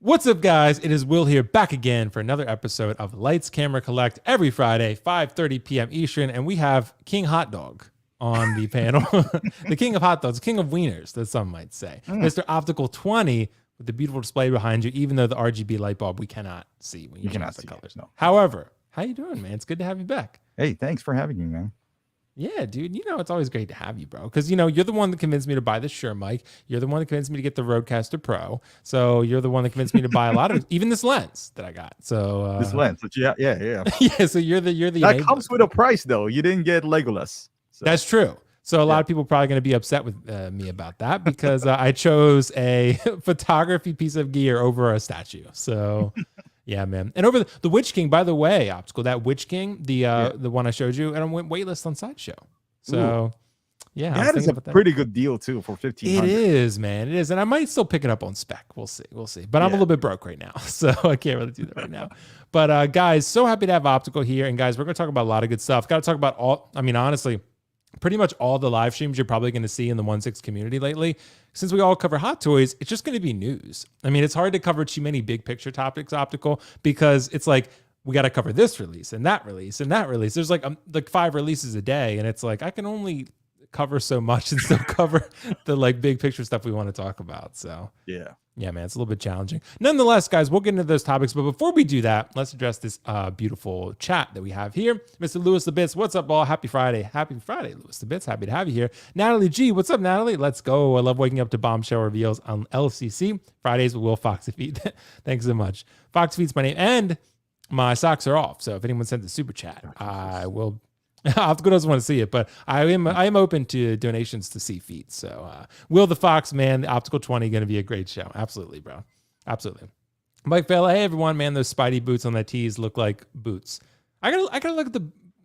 What's up, guys? It is Will here, back again for another episode of Lights Camera Collect every Friday, 5:30 p.m. Eastern, and we have King Hot Dog on the panel. The king of hot dogs, king of wieners, that some might say. Mr. Optical 20 with the beautiful display behind you, even though the RGB light bulb we cannot see when you change the colors. No. However, how you doing, man? It's good to have you back. Hey, thanks for having me, man. Yeah, dude. You know, it's always great to have you, bro. Because, you know, you're the one that convinced me to buy this Shure mic. You're the one that convinced me to get the Rodecaster Pro. So you're the one that convinced me to buy a lot of, even this lens that I got. So this lens, yeah. Yeah. So you're the that enabler. Comes with a price, though. You didn't get Legolas. So. That's true. So a lot of people are probably going to be upset with me about that because I chose a photography piece of gear over a statue. So. Yeah, man. And over the Witch King, by the way, Optical, that Witch King, the one I showed you, and I went waitlist on Sideshow. So, yeah. That is a pretty good deal, too, for $1,500. It is, man. It is. And I might still pick it up on spec. We'll see. But I'm a little bit broke right now, so I can't really do that right now. But, guys, so happy to have Optical here. And, guys, we're going to talk about a lot of good stuff. Got to talk about honestly, pretty much all the live streams you're probably going to see in the 1/6 community lately. Since we all cover hot toys, it's just going to be news. I mean, it's hard to cover too many big picture topics, Optical, because it's like, we got to cover this release and that release and that release. There's like 5 releases a day. And it's like, I can only cover so much and still cover the like big picture stuff we want to talk about. So yeah, man, it's a little bit challenging. Nonetheless, guys, we'll get into those topics. But before we do that, let's address this beautiful chat that we have here. Mr. Lewis the Bits, what's up, all? Happy Friday. Happy Friday, Lewis the Bits. Happy to have you here. Natalie G, what's up, Natalie? Let's go. I love waking up to bombshell reveals on LCC. Fridays with WillFoxification. Thanks so much. Foxifeed's my name. And my socks are off. So if anyone sends a super chat, I will... Optical doesn't want to see it, but I am open to donations to see feet. So Will the Fox, man, the Optical 20 going to be a great show. Absolutely, bro. Absolutely. Mike Fella, hey everyone, man, those Spidey boots on that tees look like boots. I gotta look at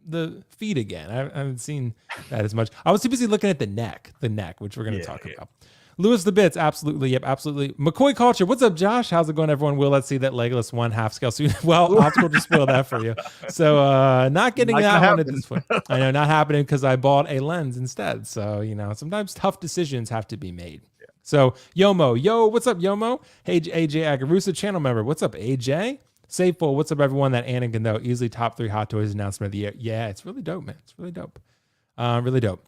the feet again. I haven't seen that as much. I was too busy looking at the neck, which we're gonna talk about. Lewis the Bits, absolutely. Yep, absolutely. McCoy Culture, what's up, Josh? How's it going, everyone? Will, let's see that Legolas 1 half scale suit. Well, Optical just spoiled that for you. So not getting that one at this point. I know, not happening because I bought a lens instead. So, you know, sometimes tough decisions have to be made. Yeah. So, Yomo, what's up, Yomo? Hey, AJ Agarusa, channel member. What's up, AJ? Safeful, what's up, everyone? That Anakin, though, easily top 3 hot toys announcement of the year. Yeah, it's really dope, man. It's really dope. Really dope.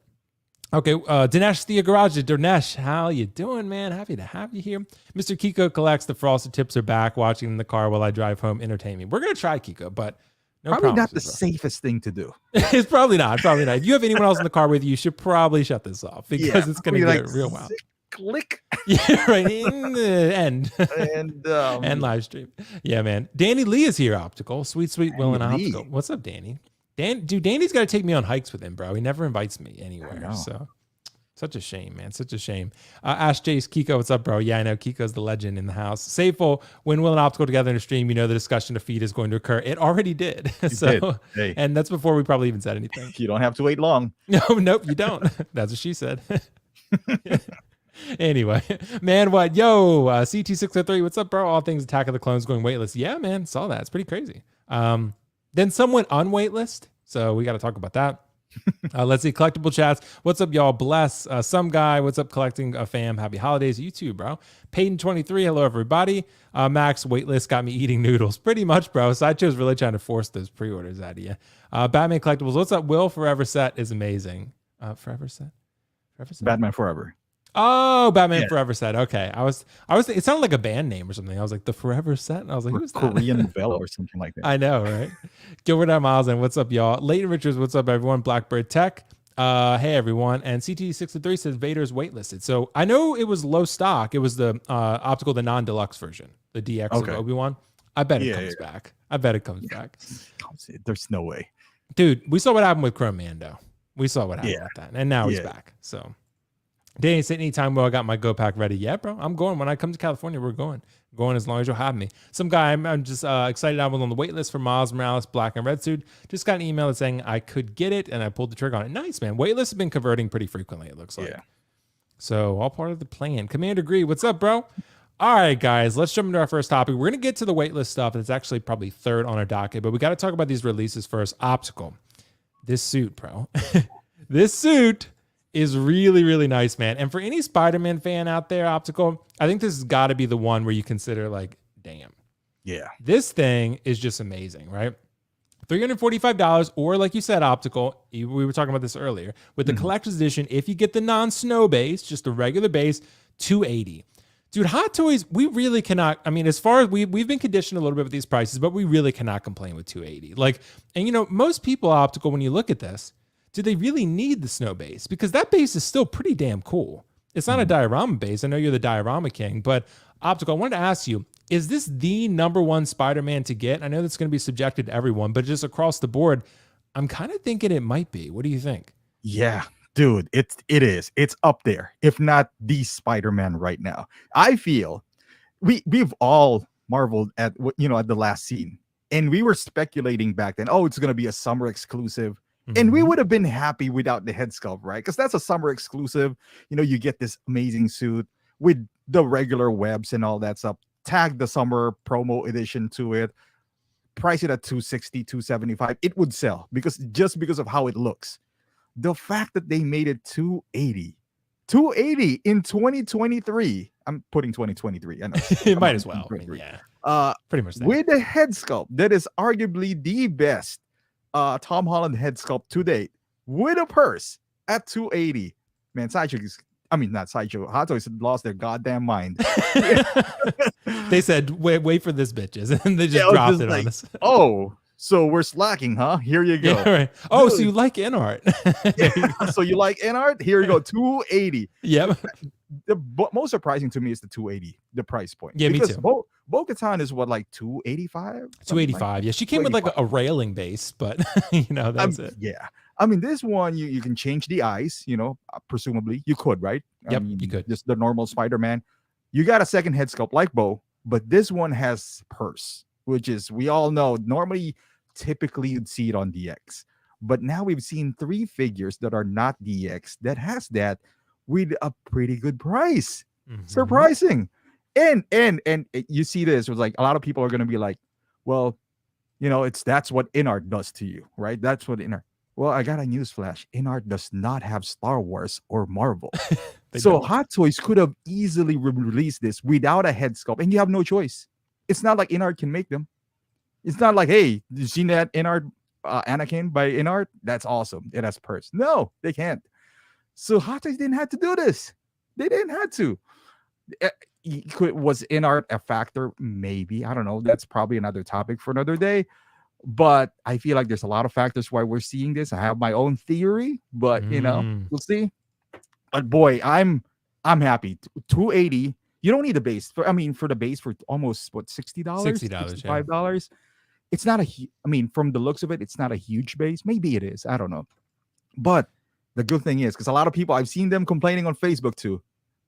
Okay, Dinesh Thea Garage, Dinesh, how you doing, man? Happy to have you here. Mr. Kiko collects the frosted tips are back, watching in the car while I drive home, entertain me. We're gonna try Kiko, but no probably promises, not the safest thing to do. It's probably not. If you have anyone else in the car with you, you should probably shut this off because it's gonna get real wild. Click. Yeah, right in the end. and live stream. Yeah, man. Danny Lee is here, Optical. Sweet Will and Optical. What's up, Danny? Danny's got to take me on hikes with him, bro. He never invites me anywhere. So such a shame, man. Such a shame. Ash Jace, Kiko, what's up, bro? Yeah, I know. Kiko's the legend in the house. Safeful, when Will and Optical together in a stream, you know the discussion of feed is going to occur. It already did. Hey. And that's before we probably even said anything. You don't have to wait long. Nope, you don't. That's what she said. Anyway, man, what? Yo, CT603, what's up, bro? All things Attack of the Clones going waitlist. Yeah, man, saw that. It's pretty crazy. Then some went on waitlist, so we got to talk about that. Let's see, collectible chats. What's up, y'all? Bless. Some guy, what's up, collecting a fam? Happy holidays. You too, bro. Peyton23, hello, everybody. Max, waitlist got me eating noodles. Pretty much, bro. Sideshow's really trying to force those pre-orders out of you. Batman collectibles. What's up, Will? Forever Set is amazing. Forever Set? Batman Forever. Oh, Batman Forever Set. Okay. I was it sounded like a band name or something. I was like, the Forever Set? And I was like, who's that? Korean Bell or something like that. I know, right? Gilbert R. Miles, and what's up, y'all? Leighton Richards, what's up, everyone? Blackbird Tech. Hey, everyone. And CT63 says Vader's waitlisted. So I know it was low stock. It was the Optical, the non-deluxe version, the DX of Obi-Wan. I bet it comes back. I bet it comes back. There's no way. Dude, we saw what happened with Chrome Mando. We saw what happened with that. And now he's back. So Danny said, anytime I got my Go Pack ready. Yeah, bro, I'm going. When I come to California, we're going. Going as long as you'll have me. Some guy, I'm just excited I was on the wait list for Miles Morales Black and Red Suit. Just got an email saying I could get it, and I pulled the trigger on it. Nice, man. Wait lists have been converting pretty frequently, it looks like. Yeah. So all part of the plan. Commander Gree, what's up, bro? All right, guys, let's jump into our first topic. We're going to get to the waitlist stuff. It's actually probably third on our docket, but we got to talk about these releases first. Optical. This suit, bro. This suit is really, really nice, man. And for any Spider-Man fan out there, Optical, I think this has got to be the one where you consider like, Yeah. This thing is just amazing, right? $345, or like you said, optical. We were talking about this earlier with the collector's edition. If you get the non-snow base, just the regular base, $280. Dude, Hot Toys, we really cannot. I mean, as far as we've been conditioned a little bit with these prices, but we really cannot complain with $280. Like, and you know, most people optical, when you look at this, do they really need the snow base? Because that base is still pretty damn cool. It's not a diorama base. I know you're the diorama king, but optical, I wanted to ask you, is this the number one Spider-Man to get? I know that's going to be subjected to everyone, but just across the board, I'm kind of thinking it might be. What do you think? Yeah, dude, it is. It's up there, if not the Spider-Man right now. I feel we've all marveled at at the last scene, and we were speculating back then. Oh, it's gonna be a summer exclusive, and we would have been happy without the head sculpt, right? Because that's a summer exclusive. You get this amazing suit with the regular webs and all that stuff. Tag the summer promo edition to it, price it at 260, 275. It would sell because of how it looks. The fact that they made it 280 in 2023. I'm putting 2023. I know. It might as well. I mean, yeah. Pretty much that. With the head sculpt that is arguably the best Tom Holland head sculpt to date, with a purse at 280. Man, not Sideshow. Hot Toys lost their goddamn mind. They said, wait for this, bitches. And they just dropped it on us. Oh, so we're slacking, huh? Here you go. Yeah, right. Oh, so you like in art. So you like in art? Here you go. 280. Yep. The most surprising to me is the 280, the price point. Yeah, me too. Bo-Katan is what, like 285? 285. Yeah, she came with like a railing base, but that's it. Yeah. I mean, this one, you can change the eyes, presumably. You could, right? Yep, you could. Just the normal Spider-Man. You got a second head sculpt like Bo, but this one has purse, which is, we all know, normally, typically you'd see it on DX. But now we've seen 3 figures that are not DX that has that with a pretty good price. Surprising. And you see this, it was like, a lot of people are going to be like, well, that's what InArt does to you, right? That's what InArt. Well, I got a newsflash. InArt does not have Star Wars or Marvel. So don't. Hot Toys could have easily released this without a head sculpt, and you have no choice. It's not like InArt can make them. It's not like, hey, you seen that InArt Anakin by InArt? That's awesome. It has purse. No, they can't. So Hot Toys didn't have to do this. They didn't have to. Was InArt a factor? Maybe. I don't know. That's probably another topic for another day. But I feel like there's a lot of factors why we're seeing this. I have my own theory, but we'll see. But boy, I'm happy. 280. You don't need the base for the base for almost what, $60? $65. It's not from the looks of it, it's not a huge base. Maybe it is. I don't know. But the good thing is, because a lot of people, I've seen them complaining on Facebook too.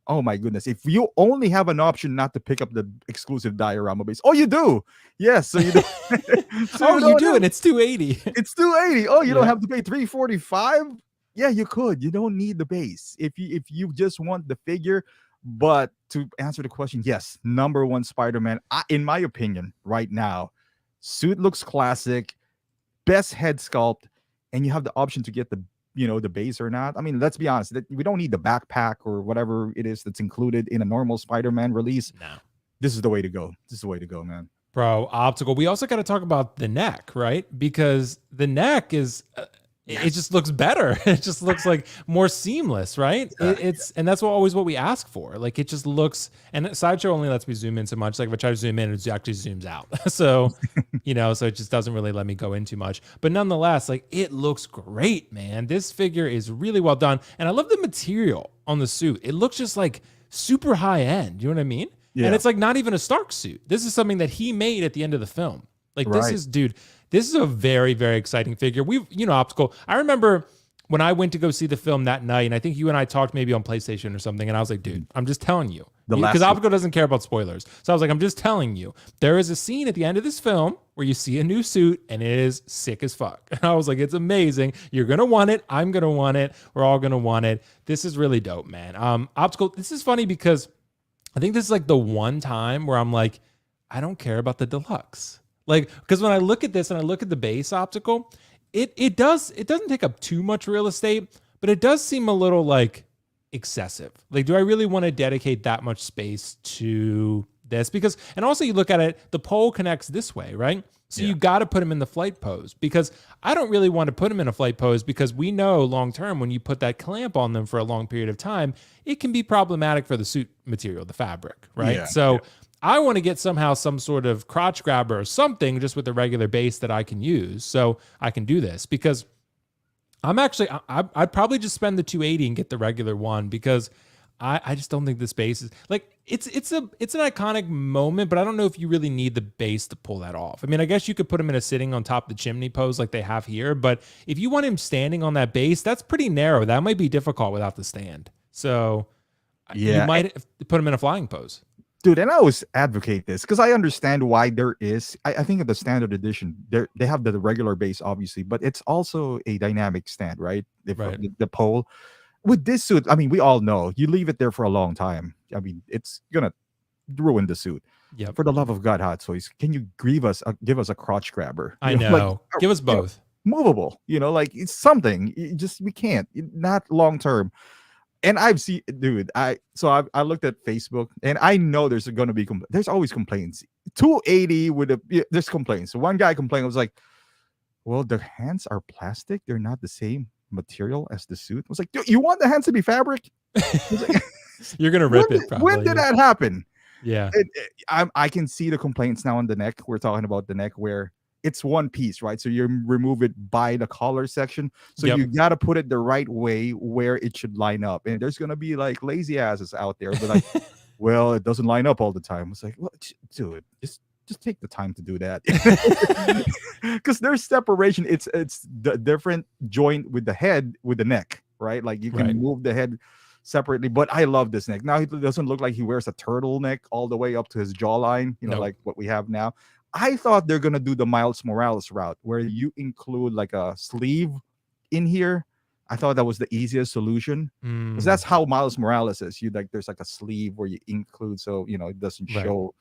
Oh my goodness. If you only have an option not to pick up the exclusive diorama base. Oh, you do. Yes. So you do. You do. And it's 280. It's 280. Oh, you don't have to pay 345. Yeah, you could. You don't need the base if you just want the figure. But to answer the question, yes, number one Spider-Man, in my opinion, right now, suit looks classic, best head sculpt, and you have the option to get the base or not. I mean, let's be honest, we don't need the backpack or whatever it is that's included in a normal Spider-Man release. No. This is the way to go. This is the way to go, man. Bro, optical. We also got to talk about the neck, right? Because the neck is it just looks better. It just looks like more seamless, right? And that's always what we ask for. Like, it just looks, and Sideshow only lets me zoom in so much. Like, if I try to zoom in, it actually zooms out. So, so it just doesn't really let me go in too much. But nonetheless, like, it looks great, man. This figure is really well done. And I love the material on the suit. It looks just like super high end. You know what I mean? Yeah. And it's like not even a Stark suit. This is something that he made at the end of the film. Like, this is a very, very exciting figure. Optical. I remember when I went to go see the film that night, and I think you and I talked maybe on PlayStation or something, and I was like, dude, I'm just telling you. Because Optical doesn't care about spoilers. So I was like, I'm just telling you. There is a scene at the end of this film where you see a new suit, and it is sick as fuck. And I was like, it's amazing. You're going to want it. I'm going to want it. We're all going to want it. This is really dope, man. Optical, this is funny because I think this is like the one time where I'm like, I don't care about the deluxe. Like, because when I look at this and I look at the base optical, it doesn't take up too much real estate, but it does seem a little like excessive. Like, do I really want to dedicate that much space to this because, and also you look at it, the pole connects this way, right? So you got to put him in the flight pose because I don't really want to put him in a flight pose because we know long term when you put that clamp on them for a long period of time, it can be problematic for the suit material, the fabric, right? I want to get somehow some sort of crotch grabber or something just with a regular base that I can use so I can do this because I'd probably just spend the 280 and get the regular one because I just don't think this base is like it's an iconic moment, but I don't know if you really need the base to pull that off. I mean, I guess you could put him in a sitting on top of the chimney pose like they have here, but if you want him standing on that base, that's pretty narrow. That might be difficult without the stand. So you might put him in a flying pose. Dude, and I always advocate this because I understand why there is. I think of the standard edition, they have the regular base, obviously, but it's also a dynamic stand, right? The pole. With this suit, I mean, we all know you leave it there for a long time. I mean, it's gonna ruin the suit. Yeah. For the love of God, Hot Toys, can you give us a crotch grabber? I know. Like, give us both. Movable. Like it's something. We can't. Not long term. And I've seen, dude. I looked at Facebook, and I know there's going to be there's always complaints. 280 there's complaints. So one guy complained, was like, "Well, the hands are plastic. They're not the same material as the suit." I was like, "You want the hands to be fabric?" Like, you're gonna rip it. Probably. When did that happen? Yeah, I can see the complaints now on the neck. We're talking about the neck where it's one piece, right? So you remove it by the collar section. So you got to put it the right way where it should line up. And there's going to be like lazy asses out there, but like, well, it doesn't line up all the time. It's like, well, dude, just take the time to do that. Because there's separation. It's the different joint with the head, with the neck, right? Like you can move the head separately, but I love this neck. Now he doesn't look like he wears a turtleneck all the way up to his jawline, like what we have now. I thought they're gonna do the Miles Morales route where you include like a sleeve in here. I thought that was the easiest solution because that's how Miles Morales is. There's like a sleeve where you include so it doesn't show.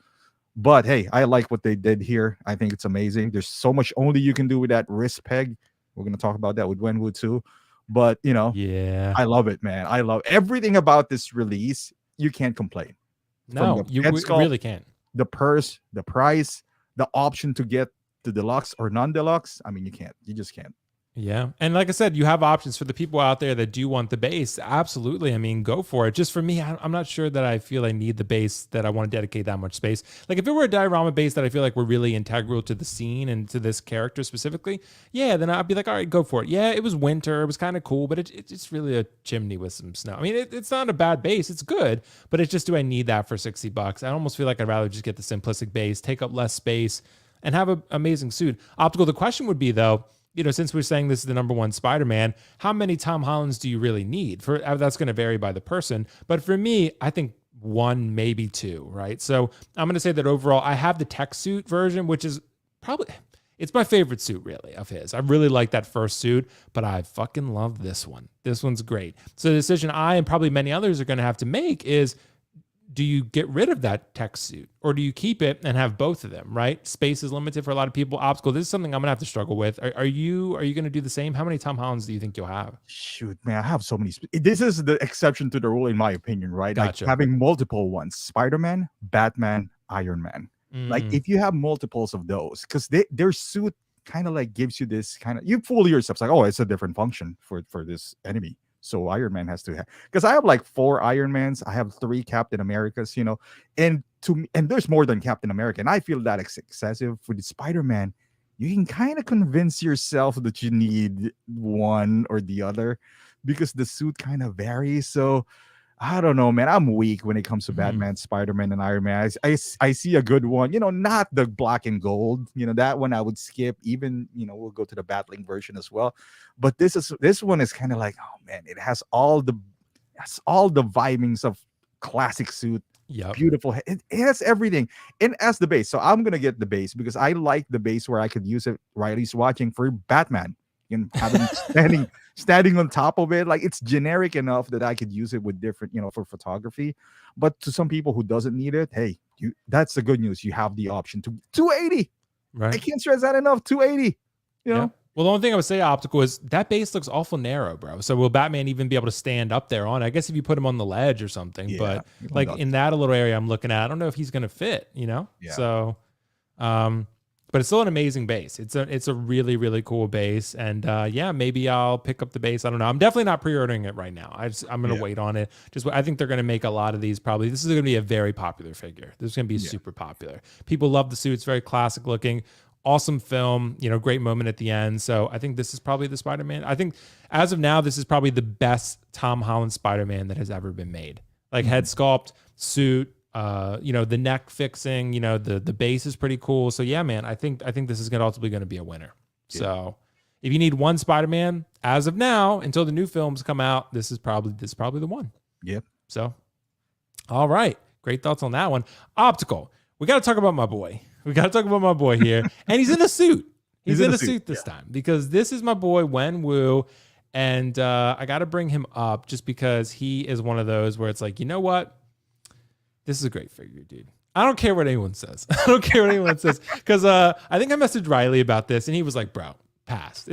But hey, I like what they did here. I think it's amazing. There's so much only you can do with that wrist peg. We're gonna talk about that with Wenwu too. But I love it, man. I love everything about this release. You can't complain. No, you really can't. The purse, the price, the option to get the deluxe or non-deluxe. I mean, you just can't. Yeah. And like I said, you have options for the people out there that do want the base. Absolutely. I mean, go for it. Just for me, I'm not sure that I feel I need the base that I want to dedicate that much space. Like if it were a diorama base that I feel like were really integral to the scene and to this character specifically, then I'd be like, all right, go for it. Yeah, it was winter. It was kind of cool, but it's really a chimney with some snow. I mean, it's not a bad base. It's good, but it's just, do I need that for $60? I almost feel like I'd rather just get the simplistic base, take up less space, and have an amazing suit. Optical, the question would be though, since we're saying this is the number one Spider-Man, how many Tom Hollands do you really need? That's going to vary by the person. But for me, I think one, maybe two, right? So I'm going to say that overall, I have the tech suit version, which is it's my favorite suit really of his. I really like that first suit, but I fucking love this one. This one's great. So the decision I and probably many others are going to have to make is, do you get rid of that tech suit or do you keep it and have both of them, right? Space is limited for a lot of people. Optical, this is something I'm going to have to struggle with. Are you going to do the same? How many Tom Hollands do you think you'll have? Shoot, man, I have so many. This is the exception to the rule, in my opinion, right? Gotcha. Like having multiple ones, Spider-Man, Batman, Iron Man. Like if you have multiples of those, because their suit kind of like gives you this kind of, you fool yourself. It's like, oh, it's a different function for this enemy. So Iron Man has to have, because I have like 4 Iron Mans, I have 3 Captain Americas, and there's more than Captain America, and I feel that it's excessive. For the Spider-Man, you can kind of convince yourself that you need one or the other because the suit kind of varies. So I don't know, man. I'm weak when it comes to Batman, Spider-Man, and Iron Man. I see a good one, not the black and gold. That one I would skip. Even, we'll go to the Battling version as well. But this one is kind of like, oh man, it has all the vibings of classic suit. Yeah, beautiful. It has everything, and as the base. So I'm gonna get the base because I like the base where I could use it. Riley's watching for Batman. Have him standing on top of it. Like it's generic enough that I could use it with different, for photography. But to some people who doesn't need it, hey, that's the good news. You have the option to 280. Right. I can't stress that enough. 280. Well, Well, the only thing I would say, Optical, is that base looks awful narrow, bro. So will Batman even be able to stand up there on it? I guess if you put him on the ledge or something, but like in that little area I'm looking at, I don't know if he's going to fit, you know? Yeah. So, but it's still an amazing base. It's a really, really cool base. And yeah, maybe I'll pick up the base. I don't know. I'm definitely not pre-ordering it right now. I'm going to wait on it. I think they're going to make a lot of these probably. This is going to be a very popular figure. This is going to be super popular. People love the suit. It's very classic looking. Awesome film, great moment at the end. So I think this is probably the Spider-Man. I think as of now, this is probably the best Tom Holland Spider-Man that has ever been made. Like head sculpt, suit, the neck fixing, the base is pretty cool. So yeah, man, I think this is ultimately going to be a winner. Yeah. So if you need one Spider-Man as of now until the new films come out, this is probably the one. Yep. So, all right, great thoughts on that one. Optical. We got to talk about my boy. Here. And he's in a suit. He's in a suit this time because this is my boy, Wenwu. And I got to bring him up just because he is one of those where it's like, you know what? This is a great figure, dude. I don't care what anyone says. Because I think I messaged Riley about this and he was like, bro, pass.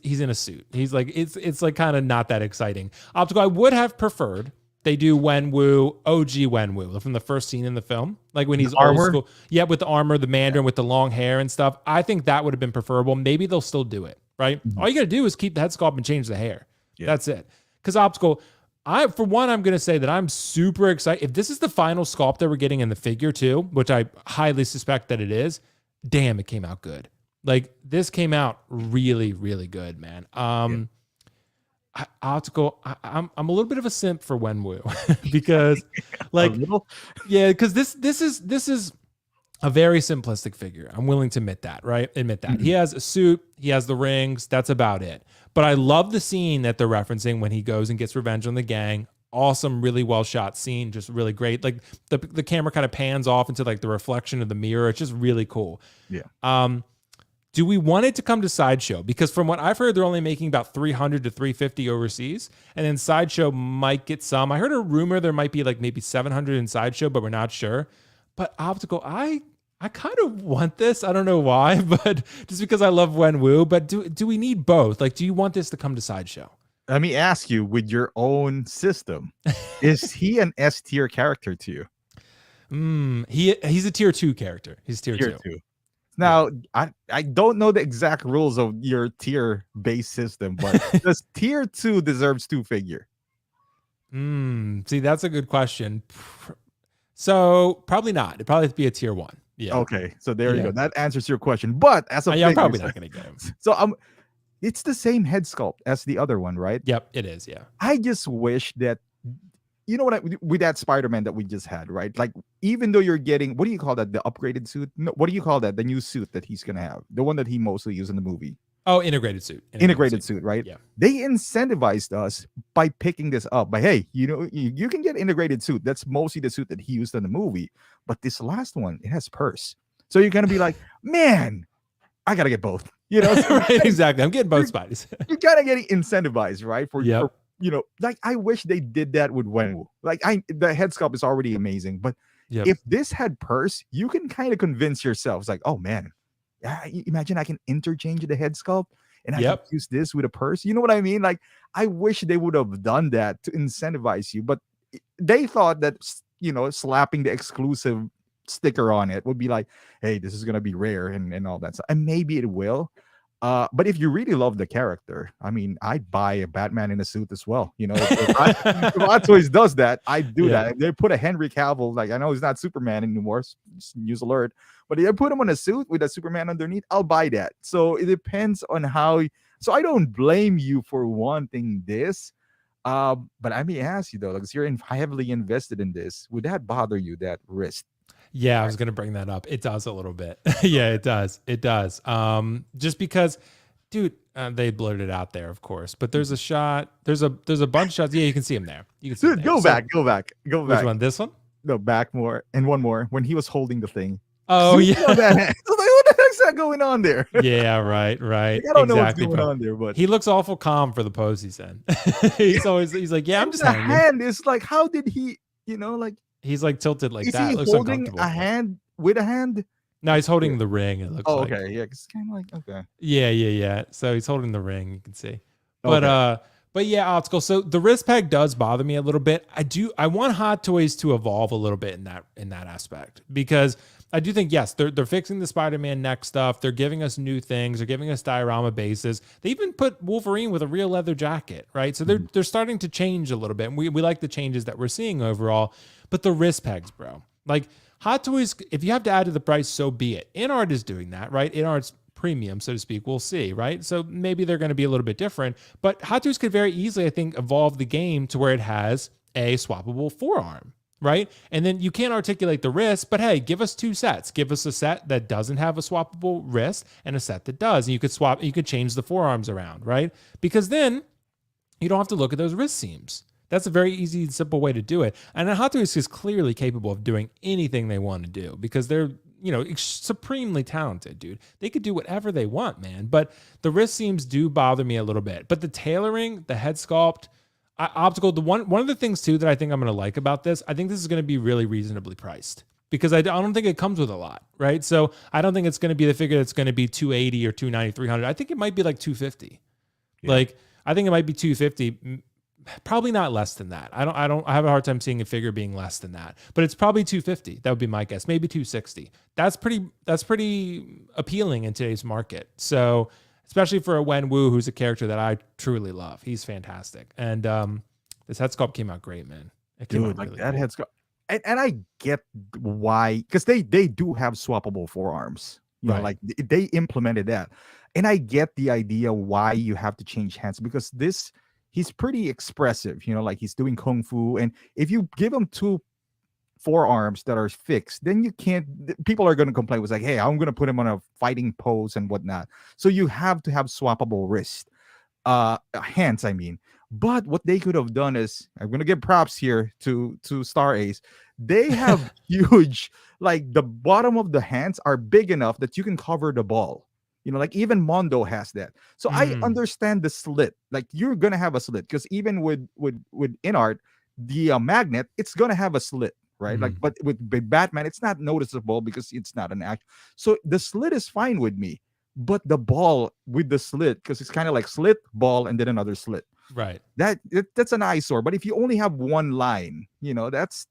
He's in a suit. He's like, it's like kind of not that exciting. Optical, I would have preferred they do Wenwu, OG Wenwu from the first scene in the film. Like when he's old school. Yeah, with the armor, the Mandarin with the long hair and stuff. I think that would have been preferable. Maybe they'll still do it, right? All you got to do is keep the head sculpt and change the hair. Yeah. That's it. Because Optical, I'm going to say that I'm super excited. If this is the final sculpt that we're getting in the figure too, which I highly suspect that it is, damn, it came out good. Like this came out really, really good, man. Optical, I'm a little bit of a simp for Wenwu because because this is a very simplistic figure. I'm willing to admit that, right? He has a suit, he has the rings, that's about it. But I love the scene that they're referencing when he goes and gets revenge on the gang. Awesome, really well shot scene, just really great. Like the camera kind of pans off into like the reflection of the mirror. It's just really cool. Yeah. Do we want it to come to Sideshow? Because from what I've heard, they're only making about 300 to 350 overseas. And then Sideshow might get some. I heard a rumor there might be like maybe 700 in Sideshow, but we're not sure. But Optical, I kind of want this. I don't know why, but just because I love Wenwu. But do we need both? Like, do you want this to come to Sideshow? Let me ask you, with your own system, is he an S tier character to you? He's a tier 2 character. He's tier 2. Now, I don't know the exact rules of your tier base system, but does tier 2 deserves 2 figure? See, that's a good question. So probably not. It'd probably be a tier 1. Yeah. Okay. So there you go. That answers your question. But as a I'm probably not going to get him. So it's the same head sculpt as the other one, right? Yep, it is. Yeah. I just wish that, you know what, with that Spider-Man that we just had, right? Like, even though you're getting, what do you call that? The upgraded suit? No, what do you call that? The new suit that he's going to have. The one that he mostly used in the movie. Oh, integrated suit. Integrated suit, right? Yeah. They incentivized us by picking this up. By, hey, you can get integrated suit. That's mostly the suit that he used in the movie. But this last one, it has purse. So you're going to be like, man, I got to get both. Right, exactly. I'm getting both Spideys. You got to get incentivized, right? For like, I wish they did that with Wenwu. Like, the head sculpt is already amazing, but if this had purse, you can kind of convince yourself. It's like, oh man, imagine I can interchange the head sculpt and I can use this with a purse. You know what I mean? Like, I wish they would have done that to incentivize you, but they thought that, slapping the exclusive sticker on it would be like, hey, this is gonna be rare and all that stuff. And maybe it will. But if you really love the character, I mean, I'd buy a Batman in a suit as well. If Hot Toys does that, I'd do that. If they put a Henry Cavill, like, I know he's not Superman anymore, news alert, but if they put him on a suit with a Superman underneath, I'll buy that. So it depends on how. So I don't blame you for wanting this. But I may ask you though, because you're heavily invested in this, would that bother you, that risk? Yeah, I was going to bring that up. It does a little bit. Yeah, it does. It does. Just because, dude, they blurred it out there, of course. But there's a shot. There's a bunch of shots. Yeah, you can see him there. You can see dude, go back. Which one? This one? No, back more. And one more. When he was holding the thing. Oh, yeah. I was like, what the heck's that going on there? Yeah, right. Like, I don't know what's going on there, but he looks awful calm for the pose he's in. He's like, yeah, I'm just hanging. Hand is like, how did he, like. He's like tilted like is that. He looks holding a hand with a hand? No, he's holding the ring. It looks Oh, like. okay. Yeah, it's kind of like okay. Yeah. So he's holding the ring. You can see. But Okay. but yeah, optical. So the wrist peg does bother me a little bit. I want Hot Toys to evolve a little bit in that aspect, because I do think, yes, they're fixing the Spider-Man neck stuff. They're giving us new things. They're giving us diorama bases. They even put Wolverine with a real leather jacket, right? So they're starting to change a little bit. And we like the changes that we're seeing overall. But the wrist pegs, bro. Like Hot Toys, if you have to add to the price, so be it. InArt is doing that, right? InArt's premium, so to speak. We'll see, right? So maybe they're going to be a little bit different. But Hot Toys could very easily, I think, evolve the game to where it has a swappable forearm, right? And then you can't articulate the wrist, but hey, give us two sets. Give us a set that doesn't have a swappable wrist and a set that does. And you could change the forearms around, right? Because then you don't have to look at those wrist seams. That's a very easy and simple way to do it. And Hot Toys is clearly capable of doing anything they want to do, because they're, supremely talented, dude. They could do whatever they want, man. But the wrist seams do bother me a little bit. But the tailoring, the head sculpt, optical, the one of the things too that I think I'm going to like about this, I think this is going to be really reasonably priced, because I don't think it comes with a lot, right? So I don't think it's going to be the figure that's going to be 280 or 290, 300. I think it might be like 250. Yeah. Like I think it might be 250. Probably not less than that. I have a hard time seeing a figure being less than that, but it's probably 250. That would be my guess. Maybe 260. That's pretty appealing in today's market. So especially for a Wenwu, who's a character that I truly love. He's fantastic. And this head sculpt came out great, man. It came out Like really that cool. head sculpt. And I get why, because they do have swappable forearms. Right. Like they implemented that. And I get the idea why you have to change hands, because he's pretty expressive, like he's doing kung fu. And if you give him two forearms that are fixed, then people are going to complain. Was like, hey, I'm going to put him on a fighting pose and whatnot. So you have to have swappable hands, I mean. But what they could have done is, I'm going to give props here to Star Ace. They have huge, like the bottom of the hands are big enough that you can cover the ball. Like even Mondo has that. So I understand the slit. Like you're gonna have a slit, because even with InArt, the magnet, it's gonna have a slit, right? Like, but with Batman, it's not noticeable because it's not an act. So the slit is fine with me, but the ball with the slit, because it's kind of like slit, ball, and then another slit. Right. That's an eyesore. But if you only have one line, that's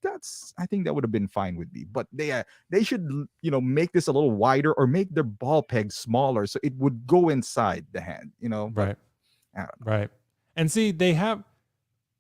I think that would have been fine with me. But they should make this a little wider, or make their ball peg smaller so it would go inside the hand. Right. Right. And see, they have.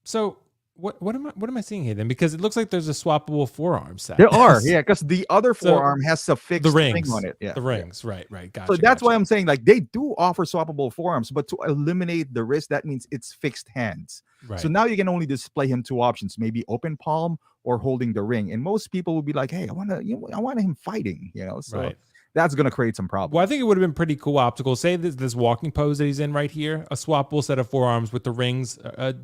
So what am I seeing here then? Because it looks like there's a swappable forearm set. There are, yeah, because the other forearm has a fixed ring on it. Yeah, the rings, right. Gotcha. So that's why I'm saying, like, they do offer swappable forearms, but to eliminate the wrist, that means it's fixed hands. Right. So now you can only display him two options: maybe open palm or holding the ring. And most people would be like, hey, I want him fighting, So right. That's going to create some problems. Well, I think it would have been pretty cool optical. Say this walking pose that he's in right here, a swappable set of forearms with the rings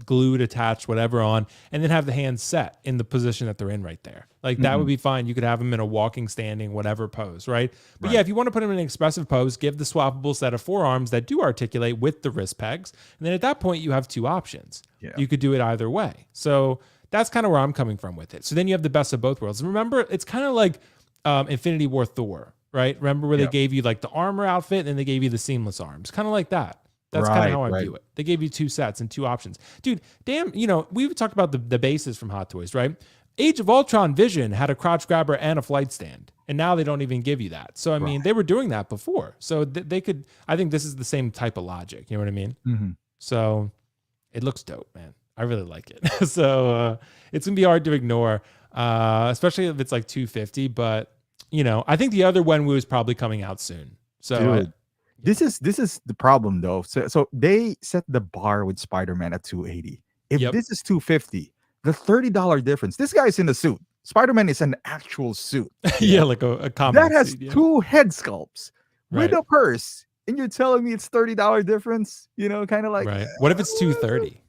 glued, attached, whatever on, and then have the hands set in the position that they're in right there. Like that would be fine. You could have him in a walking, standing, whatever pose, right? But yeah, if you want to put him in an expressive pose, give the swappable set of forearms that do articulate with the wrist pegs. And then at that point, you have two options. Yeah. You could do it either way. So that's kind of where I'm coming from with it. So then you have the best of both worlds. Remember, it's kind of like Infinity War Thor. Right? Remember where they gave you like the armor outfit and then they gave you the seamless arms? Kind of like that. That's kind of how I view it. They gave you two sets and two options. Dude, damn, we've talked about the bases from Hot Toys, right? Age of Ultron Vision had a crotch grabber and a flight stand. And now they don't even give you that. So, I mean, they were doing that before. So they could, I think this is the same type of logic. You know what I mean? Mm-hmm. So it looks dope, man. I really like it. So it's going to be hard to ignore, especially if it's like 250, but I think the other Wenwu is probably coming out soon. So dude, this is the problem though. So they set the bar with Spider-Man at 280. If this is 250, the $30 difference. This guy's in a suit. Spider-Man is an actual suit. Yeah, like a comic that has suit, two head sculpts with a purse, and you're telling me it's $30 difference? Kind of like What if it's 230?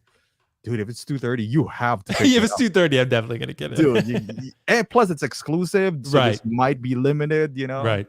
Dude, if it's 230, you have to. If it's 230, I'm definitely gonna get it. Dude, and plus it's exclusive, so this might be limited. Right?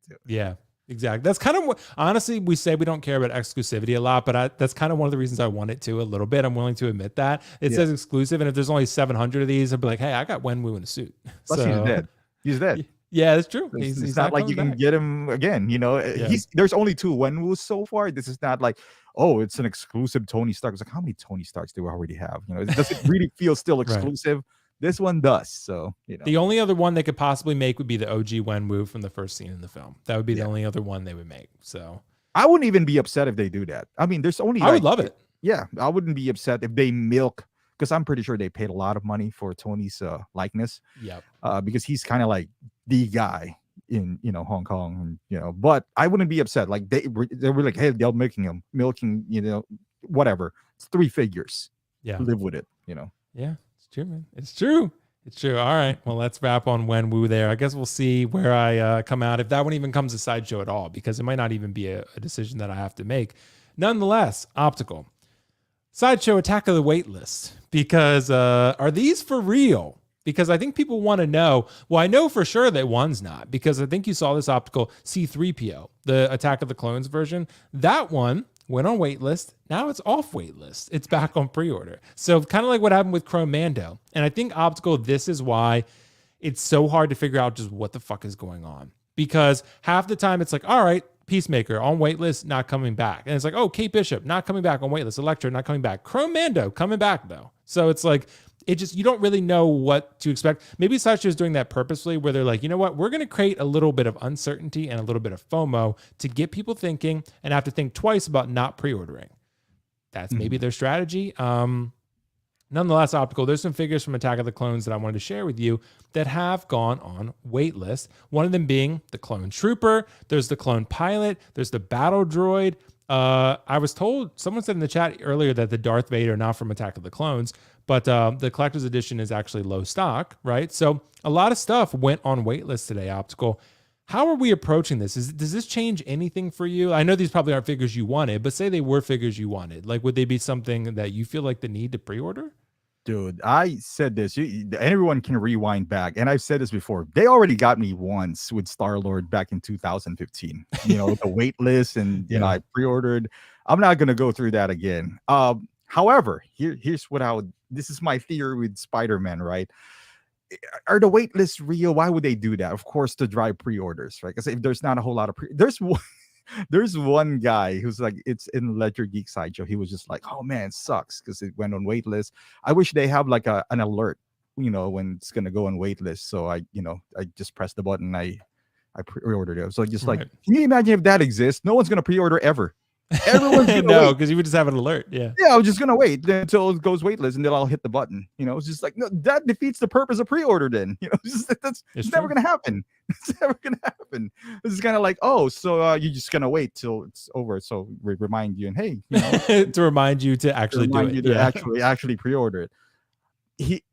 Dude. Yeah, exactly. That's kind of what. Honestly, we say we don't care about exclusivity a lot, but that's kind of one of the reasons I want it to a little bit. I'm willing to admit that it says exclusive, and if there's only 700 of these, I'd be like, hey, I got Wenwu in a suit. Plus, he's dead. He's dead. Yeah, that's true. It's He's not not like you coming can back. get him again. Yeah. There's only two Wenwus so far. This is not like, oh, it's an exclusive Tony Stark. It's like, how many Tony Starks do we already have? Does it really feel still Right. exclusive? This one does. So The only other one they could possibly make would be the OG Wenwu from the first scene in the film. That would be the yeah. only other one they would make. So I wouldn't even be upset if they do that. I mean, there's only I would like, love it. yeah, I wouldn't be upset if they milk, because I'm pretty sure they paid a lot of money for Tony's likeness. Yep. Because he's kind of like the guy in Hong Kong, and but I wouldn't be upset. Like they were like, hey, they're milking, whatever. It's 3 figures. Yeah. Live with it. Yeah, it's true, man. It's true. It's true. All right. Well, let's wrap on Wenwu there. I guess we'll see where I come out, if that one even comes a sideshow at all, because it might not even be a decision that I have to make. Nonetheless, Optical. Sideshow Attack of the Wait List. Because are these for real? Because I think people want to know. Well, I know for sure that one's not, because I think you saw this Optical C-3PO, the Attack of the Clones version. That one went on waitlist. Now it's off waitlist. It's back on pre-order. So kind of like what happened with Chrome Mando. And I think Optical, this is why it's so hard to figure out just what the fuck is going on. Because half the time it's like, all right, Peacemaker on waitlist, not coming back. And it's like, oh, Kate Bishop, not coming back on waitlist. Elektra, not coming back. Chrome Mando, coming back though. So it's like, you don't really know what to expect. Maybe Sideshow is doing that purposely, where they're like, you know what, we're going to create a little bit of uncertainty and a little bit of FOMO to get people thinking and have to think twice about not pre-ordering. That's maybe their strategy. Nonetheless, Optical, there's some figures from Attack of the Clones that I wanted to share with you that have gone on waitlist. One of them being the Clone Trooper. There's the Clone Pilot. There's the Battle Droid. I was told, someone said in the chat earlier that the Darth Vader, not from Attack of the Clones, but the collector's edition is actually low stock, right? So a lot of stuff went on waitlist today, Optical. How are we approaching this? Does this change anything for you? I know these probably aren't figures you wanted, but say they were figures you wanted. Like, would they be something that you feel like the need to pre-order? Dude, I said this. Everyone can rewind back, and I've said this before. They already got me once with Star-Lord back in 2015. The wait list, and I pre-ordered. I'm not gonna go through that again. However, here's what this is my theory with Spider-Man, right? Are the wait lists real? Why would they do that? Of course, to drive pre-orders, right? Because if there's not a whole lot of there's one guy who's like, it's in Ledger Geek Sideshow. He was just like, oh man, it sucks because it went on wait list. I wish they have like an alert, when it's gonna go on wait list. So I just press the button. I pre-ordered it. So just like, can you imagine if that exists? No one's gonna pre-order ever. Everyone's gonna no, wait. because you would just have an alert. Yeah, I was just gonna wait until it goes waitlist, and then I'll hit the button. It's just like, no, that defeats the purpose of pre-order. Then it's never gonna happen. It's never gonna happen. This is kind of like, oh, so you're just gonna wait till it's over, so we remind you, and hey, to remind you to actually do it. Actually pre-order it.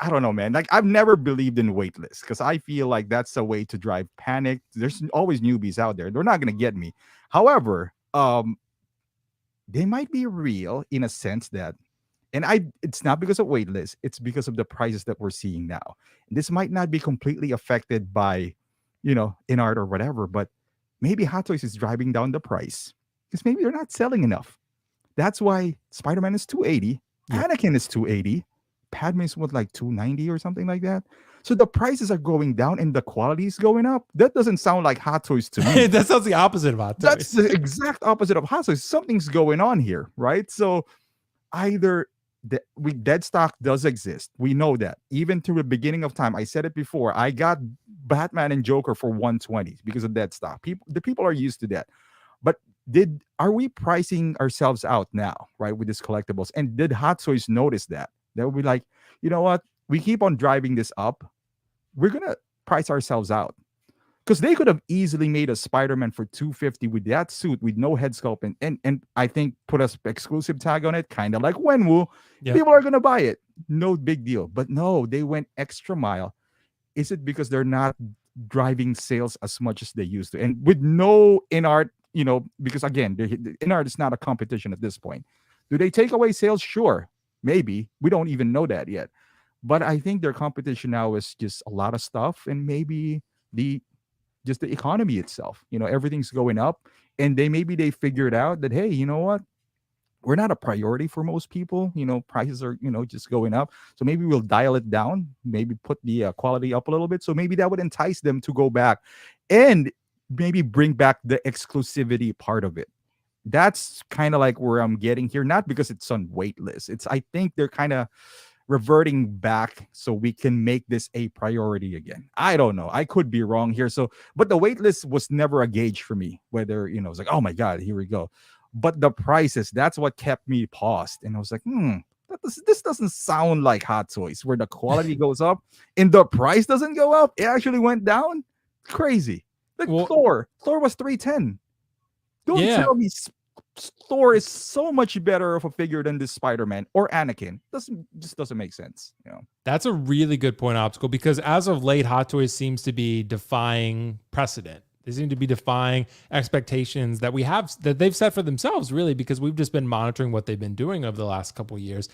I don't know, man. Like, I've never believed in waitlists because I feel like that's a way to drive panic. There's always newbies out there. They're not gonna get me. However, they might be real in a sense that, and it's not because of waitlist, it's because of the prices that we're seeing now. This might not be completely affected by, in art or whatever, but maybe Hot Toys is driving down the price because maybe they're not selling enough. That's why Spider-Man is $280, Anakin is $280, Padme is like $290 or something like that. So the prices are going down and the quality is going up. That doesn't sound like Hot Toys to me. That sounds the opposite of Hot Toys. That's the exact opposite of Hot Toys. Something's going on here, right? So either dead stock does exist. We know that. Even through the beginning of time, I said it before. I got Batman and Joker for 120 because of dead stock. The people are used to that. But are we pricing ourselves out now, right, with these collectibles? And did Hot Toys notice that? They'll be like, you know what? We keep on driving this up. We're gonna price ourselves out, because they could have easily made a Spider-Man for $250 with that suit with no head sculpt and I think put a exclusive tag on it, kind of like Wenwu. People are gonna buy it, no big deal. But no, they went extra mile. Is it because they're not driving sales as much as they used to, and with no in art? Because again, in art is not a competition at this point. Do they take away sales? Sure, maybe. We don't even know that yet. But I think their competition now is just a lot of stuff, and maybe just the economy itself. Everything's going up, and they figured out that, hey, you know what? we're not a priority for most people. Prices are, just going up. So maybe we'll dial it down, maybe put the quality up a little bit. So maybe that would entice them to go back and maybe bring back the exclusivity part of it. That's kind of like where I'm getting here. Not because it's on wait list. I think they're kind of reverting back so we can make this a priority again. I don't know. I could be wrong here. So, but the wait list was never a gauge for me, whether, it's like, oh my God, here we go. But the prices, that's what kept me paused. And I was like, this doesn't sound like Hot Toys, where the quality goes up and the price doesn't go up. It actually went down. Crazy. Like Thor was 310. Don't tell me Thor is so much better of a figure than this Spider-Man or Anakin. Just doesn't make sense. That's a really good point, Optical, because as of late, Hot Toys seems to be defying precedent. They seem to be defying expectations that they've set for themselves, really, because we've just been monitoring what they've been doing over the last couple of years.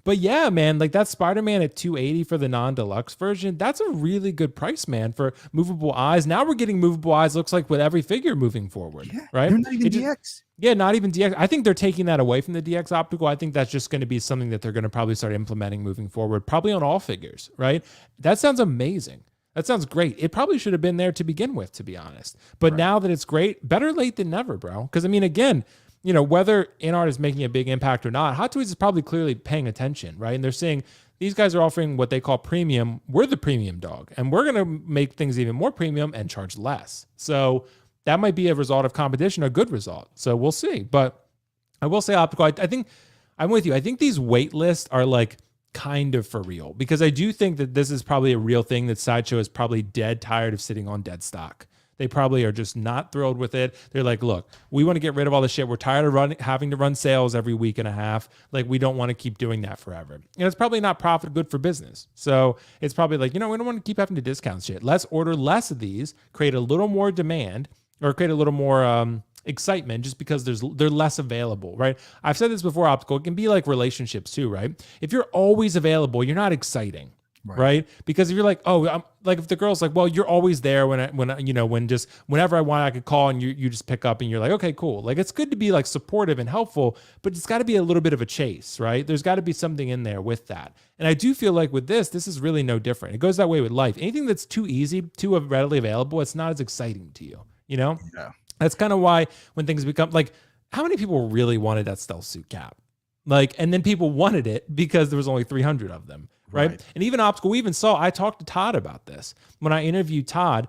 But yeah, man, like that Spider-Man at $280 for the non-deluxe version, that's a really good price, man, for movable eyes. Now we're getting movable eyes, looks like, with every figure moving forward, right? They're not even DX. Yeah, not even DX. I think they're taking that away from the DX Optical. I think that's just going to be something that they're going to probably start implementing moving forward, probably on all figures, right? That sounds amazing. That sounds great. It probably should have been there to begin with, to be honest. But now that it's great, better late than never, bro. Because, I mean, again, whether InArt is making a big impact or not, Hot Toys is probably clearly paying attention, right? And they're saying, these guys are offering what they call premium. We're the premium dog, and we're going to make things even more premium and charge less. So that might be a result of competition, a good result. So we'll see. But I will say, Optical, I think I'm with you. I think these wait lists are like kind of for real, because I do think that this is probably a real thing, that Sideshow is probably dead tired of sitting on dead stock. They probably are just not thrilled with it. They're like, look, we want to get rid of all this shit. We're tired of having to run sales every week and a half. Like, we don't want to keep doing that forever. And it's probably not good for business. So it's probably like, we don't want to keep having to discount shit. Let's order less of these, create a little more demand, or create a little more excitement, just because they're less available, right? I've said this before, Optical. It can be like relationships too, right? If you're always available, you're not exciting. Right. Because if you're like, I'm like, if the girl's like, well, you're always there whenever I want, I could call, and you just pick up and you're like, okay, cool. Like, it's good to be like supportive and helpful, but it's got to be a little bit of a chase, right? There's got to be something in there with that. And I do feel like with this is really no different. It goes that way with life. Anything that's too easy, too readily available, it's not as exciting to you, Yeah. That's kind of why when things become like, how many people really wanted that stealth suit cap? Like, and then people wanted it because there was only 300 of them. Right. And even Optical, I talked to Todd about this. When I interviewed Todd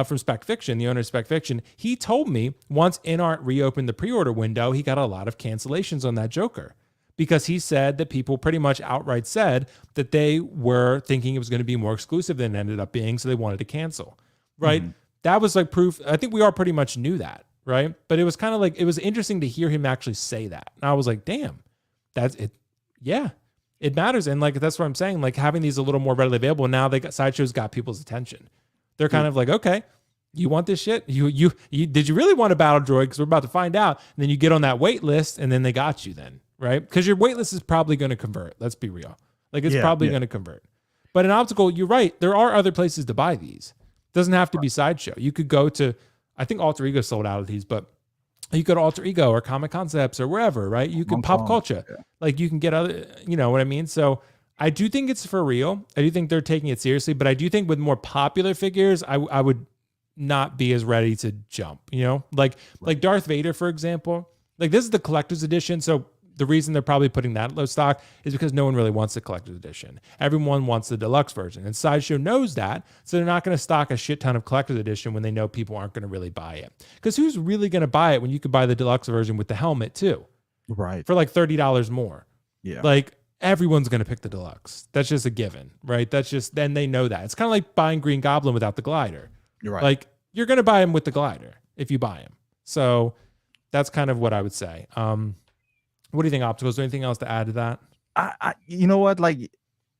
from Spec Fiction, the owner of Spec Fiction, he told me once InArt reopened the pre-order window, he got a lot of cancellations on that Joker, because he said that people pretty much outright said that they were thinking it was going to be more exclusive than it ended up being, so they wanted to cancel. Right. Mm-hmm. That was like proof. I think we all pretty much knew that. Right. But it was kind of like, it was interesting to hear him actually say that. And I was like, damn, that's it. Yeah. It matters. And like, that's what I'm saying. Like, having these a little more readily available, now Sideshow's got people's attention. They're kind of like, okay, you want this shit? You did you really want a battle droid? Because we're about to find out. And then you get on that wait list, and then they got you then, right? Because your wait list is probably going to convert. Let's be real. Like, it's probably going to convert. But in Optical, you're right. There are other places to buy these. It doesn't have to be Sideshow. You could go to, I think Alter Ego sold out of these, but you go to Alter Ego or Comic Concepts or wherever, right? You can Pop Culture. Yeah. Like, you can get other, you know what I mean? So I do think it's for real. I do think they're taking it seriously, but I do think with more popular figures, I would not be as ready to jump, like Darth Vader, for example. Like, this is the collector's edition. So the reason they're probably putting that low stock is because no one really wants the collector's edition. Everyone wants the deluxe version. And Sideshow knows that. So they're not going to stock a shit ton of collector's edition when they know people aren't going to really buy it. Because who's really going to buy it when you could buy the deluxe version with the helmet too? Right. For like $30 more. Yeah. Like, everyone's going to pick the deluxe. That's just a given, right? Then they know that. It's kind of like buying Green Goblin without the glider. You're right. Like, you're going to buy him with the glider if you buy him. So that's kind of what I would say. What do you think, Optical? Is there anything else to add to that? You know what? Like,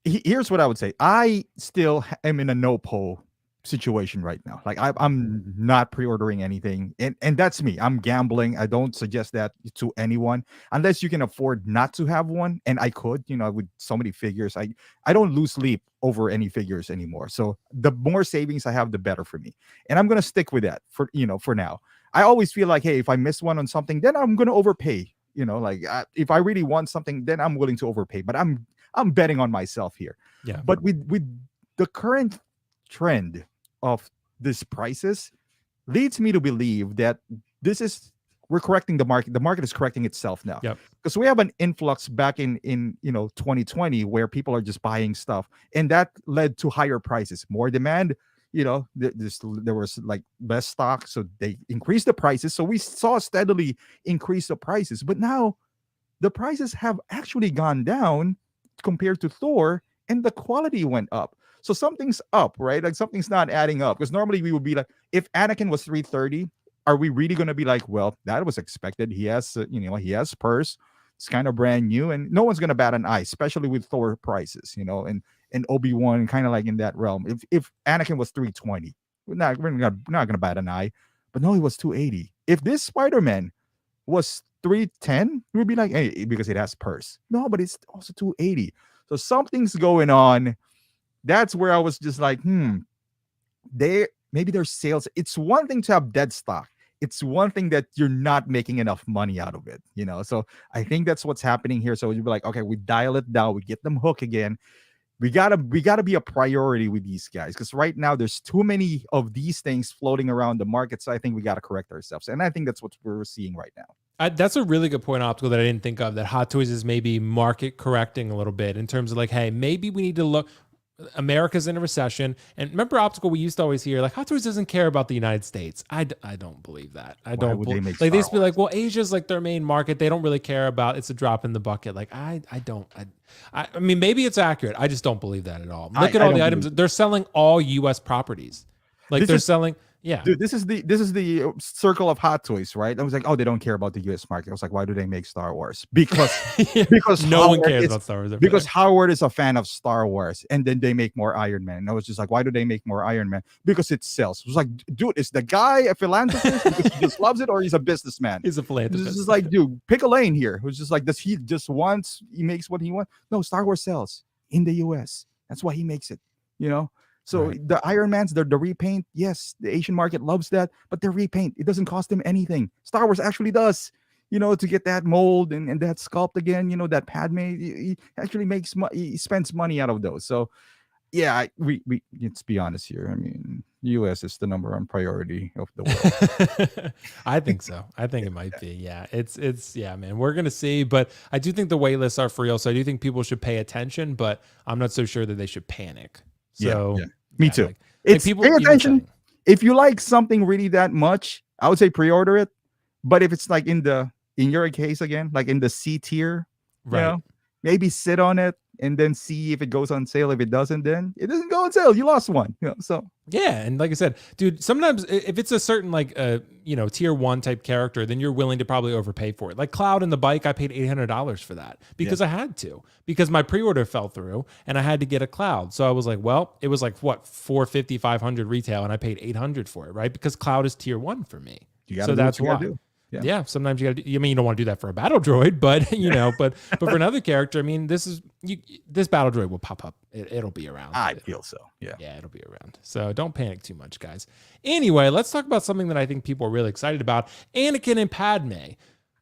here's what I would say. I still am in a no poll situation right now. Like, I'm not pre-ordering anything, and that's me. I'm gambling. I don't suggest that to anyone unless you can afford not to have one. And I could, with so many figures, I don't lose sleep over any figures anymore. So the more savings I have, the better for me. And I'm gonna stick with that for now. I always feel like, hey, if I miss one on something, then I'm gonna overpay. Like if I really want something, then I'm willing to overpay. But I'm betting on myself here. Yeah. But with the current trend of these prices, leads me to believe that we're correcting the market. The market is correcting itself now. Yep. Because we have an influx back in 2020 where people are just buying stuff, and that led to higher prices, more demand. There was like less stock, so they increased the prices. So we saw steadily increase the prices, but now the prices have actually gone down compared to Thor, and the quality went up. So something's up, right? Like something's not adding up. Because normally we would be like, if Anakin was 330, are we really going to be like, well, that was expected? He has, he has purse. It's kind of brand new, and no one's going to bat an eye, especially with Thor prices, and Obi-Wan kind of like in that realm. If Anakin was 320, we're not going to bat an eye. But no, he was 280. If this Spider-Man was 310, we'd be like, hey, because it has purse. No, but it's also 280. So something's going on. That's where I was just like, maybe there's sales. It's one thing to have dead stock. It's one thing that you're not making enough money out of it, So I think that's what's happening here. So you'd be like, okay, we dial it down, we get them hooked again. We gotta be a priority with these guys, because right now there's too many of these things floating around the market. So I think we gotta correct ourselves, and I think that's what we're seeing right now. That's a really good point, Optical, that I didn't think of, that Hot Toys is maybe market correcting a little bit in terms of like, hey, maybe we need to look. America's in a recession. And remember, Optical, we used to always hear like Hot Toys doesn't care about the United States. I don't believe that. I don't believe, like they used to be like, well, Asia's like their main market. They don't really care about, it's a drop in the bucket. Like I mean, maybe it's accurate. I just don't believe that at all. Look at all the items. They're selling all US properties. Like they're selling. Yeah, dude, this is the circle of Hot Toys, right? I was like, oh, they don't care about the U.S. market. I was like, why do they make Star Wars? Because no one cares about Star Wars. Because Howard is a fan of Star Wars, and then they make more Iron Man. And I was just like, why do they make more Iron Man? Because it sells. I was like, dude, is the guy a philanthropist because he just loves it, or he's a businessman? He's a philanthropist. It's just like, dude, pick a lane here. It was just like, does he just wants? He makes what he wants. No, Star Wars sells in the U.S. That's why he makes it. So right. The Iron Mans, the repaint, yes, the Asian market loves that, but the repaint, it doesn't cost them anything. Star Wars actually does, to get that mold and that sculpt again, that Padme, he actually he spends money out of those. So yeah, we let's be honest here. I mean, U.S. is the number one priority of the world. I think so. I think it might be. Yeah, it's yeah, man. We're gonna see, but I do think the wait lists are for real. So I do think people should pay attention, but I'm not so sure that they should panic. So yeah. Me too. It's people pay attention. If you like something really that much, I would say pre-order it. But if it's like in your case again, like in the C tier, right? Maybe sit on it and then see if it goes on sale. If it doesn't, then it doesn't go on sale. You lost one. So yeah, and like I said, dude, sometimes if it's a certain like tier 1 type character, then you're willing to probably overpay for it. Like Cloud and the bike, I paid $800 for that because I had to, because my pre-order fell through and I had to get a Cloud. So I was like, well, it was like what, 450, 500 retail, and I paid 800 for it, right? Because Cloud is tier 1 for me. So that's why. Yeah, sometimes you got to. I mean, you don't want to do that for a battle droid, but but for another character, I mean, this battle droid will pop up. It'll be around. I feel so. Yeah, it'll be around. So don't panic too much, guys. Anyway, let's talk about something that I think people are really excited about: Anakin and Padme.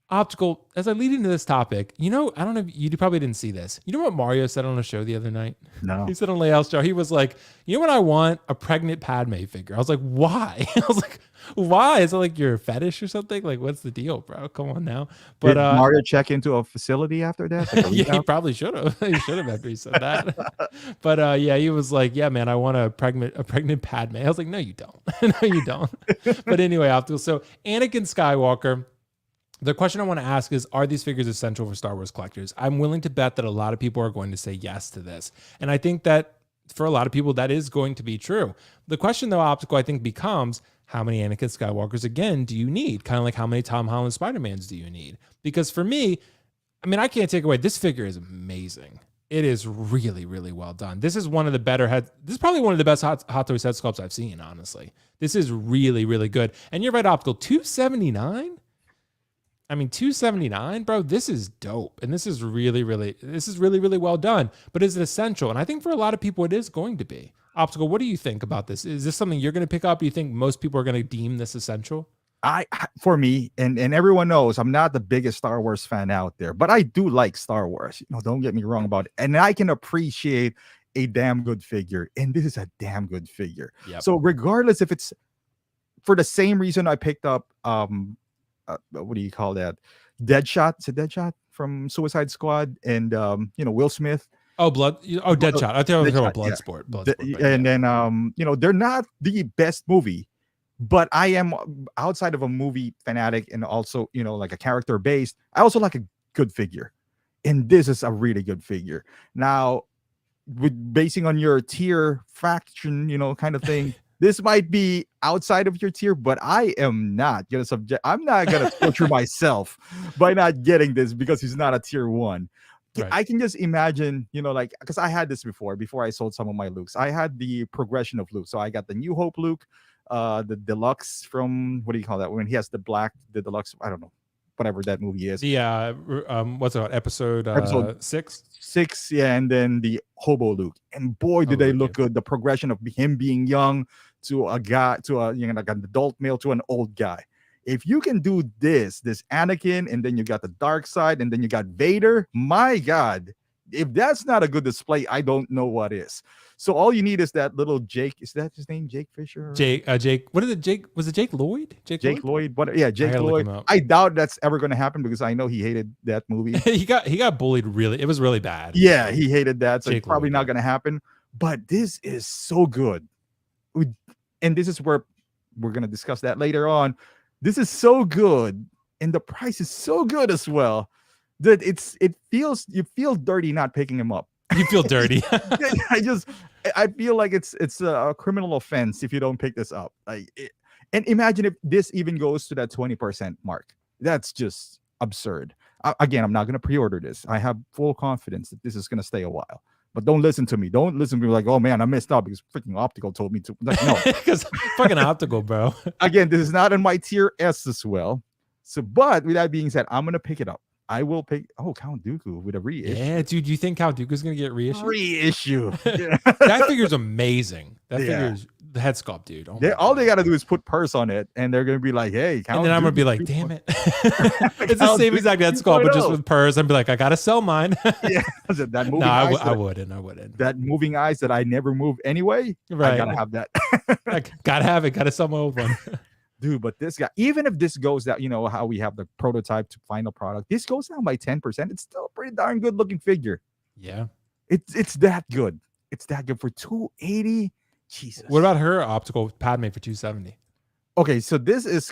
Optical. As I lead into this topic, I don't know if you probably didn't see this. You know what Mario said on a show the other night? No. He said on Layout's show, he was like, you know what I want? A pregnant Padme figure. I was like, why? I was like, why? Is it like your fetish or something? Like, what's the deal, bro? Come on now. But did Mario check into a facility after that? Like yeah, he probably should have. He should have after he said that. But yeah, he was like, yeah, man, I want a pregnant Padme. I was like, no, you don't. No, you don't. But anyway, Optical. So Anakin Skywalker. The question I want to ask is, are these figures essential for Star Wars collectors? I'm willing to bet that a lot of people are going to say yes to this. And I think that for a lot of people, that is going to be true. The question, though, Optical, I think becomes, how many Anakin Skywalkers, again, do you need? Kind of like how many Tom Holland Spider-Mans do you need? Because for me, I mean, I can't take away, this figure is amazing. It is really, really well done. This is one of the better this is probably one of the best Hot Toys head sculpts I've seen, honestly. This is really, really good. And you're right, Optical, $279? I mean, $279, bro, this is dope. And this is really, really well done. But is it essential? And I think for a lot of people, it is going to be. Optical, what do you think about this? Is this something you're going to pick up? Do you think most people are going to deem this essential? For me, and everyone knows I'm not the biggest Star Wars fan out there, but I do like Star Wars. Don't get me wrong about it. And I can appreciate a damn good figure, and this is a damn good figure. Yep. So regardless if it's for the same reason I picked up what do you call that? Deadshot. It's a Deadshot from Suicide Squad, and Will Smith. Oh, Deadshot. I thought I was talking about Bloodsport. Bloodsport. And then they're not the best movie, but I am outside of a movie fanatic, and also like a character based. I also like a good figure, and this is a really good figure. Now, basing on your tier fraction, kind of thing. This might be outside of your tier, but I am not gonna I'm not gonna torture myself by not getting this because he's not a tier 1. Right. I can just imagine, because I had this before I sold some of my Lukes. I had the progression of Luke. So I got the New Hope Luke, the deluxe from, what do you call that? When he has the deluxe, I don't know, whatever that movie is. The what's it called? Episode 6? 6, yeah, and then the Hobo Luke. And boy, did they look good. The progression of him being young to a guy, to like an adult male to an old guy. If you can do this Anakin, and then you got the dark side, and then you got Vader, my God, if that's not a good display, I don't know what is. So all you need is that little Jake. Is that his name? Jake Fisher? Jake. What is it? Jake? Was it Jake Lloyd? Jake Lloyd. What? Yeah, Jake Lloyd. I doubt that's ever going to happen because I know he hated that movie. he got bullied really. It was really bad. Yeah, he hated that. So Jake it's probably Lloyd, not going to happen. But this is so good. And this is where we're going to discuss that later on. This is so good, and the price is so good as well that you feel dirty not picking him up. You feel dirty. I feel like it's a criminal offense if you don't pick this up. And imagine if this even goes to that 20% mark. That's just absurd. Again, I'm not going to pre-order this. I have full confidence that this is going to stay a while. But don't listen to me. Don't listen to me like, oh man, I messed up because freaking Optical told me to. Like, no, because fucking Optical, bro. Again, this is not in my tier S as well. So, but with that being said, I'm gonna pick it up. I will pick. Oh, Count Dooku with a reissue. Yeah, dude. You think Count Dooku's gonna get reissued? Reissue. That figure's amazing. That figure's the head sculpt, dude. All they gotta do is put purse on it, and they're gonna be like, "Hey, Count." And then I'm gonna be like, "Damn it!" It's the same exact head sculpt, but just with purse. I'd be like, "I gotta sell mine." Yeah, that moving. No, I wouldn't. That moving eyes that I never move anyway. Right. I gotta have that. I gotta have it. Gotta sell my old one. Dude, but this guy, even if this goes down, how we have the prototype to final product, this goes down by 10%. It's still a pretty darn good looking figure. Yeah. It's that good. It's that good for $280. Jesus. What about her Optical Padme for $270? Okay, so this is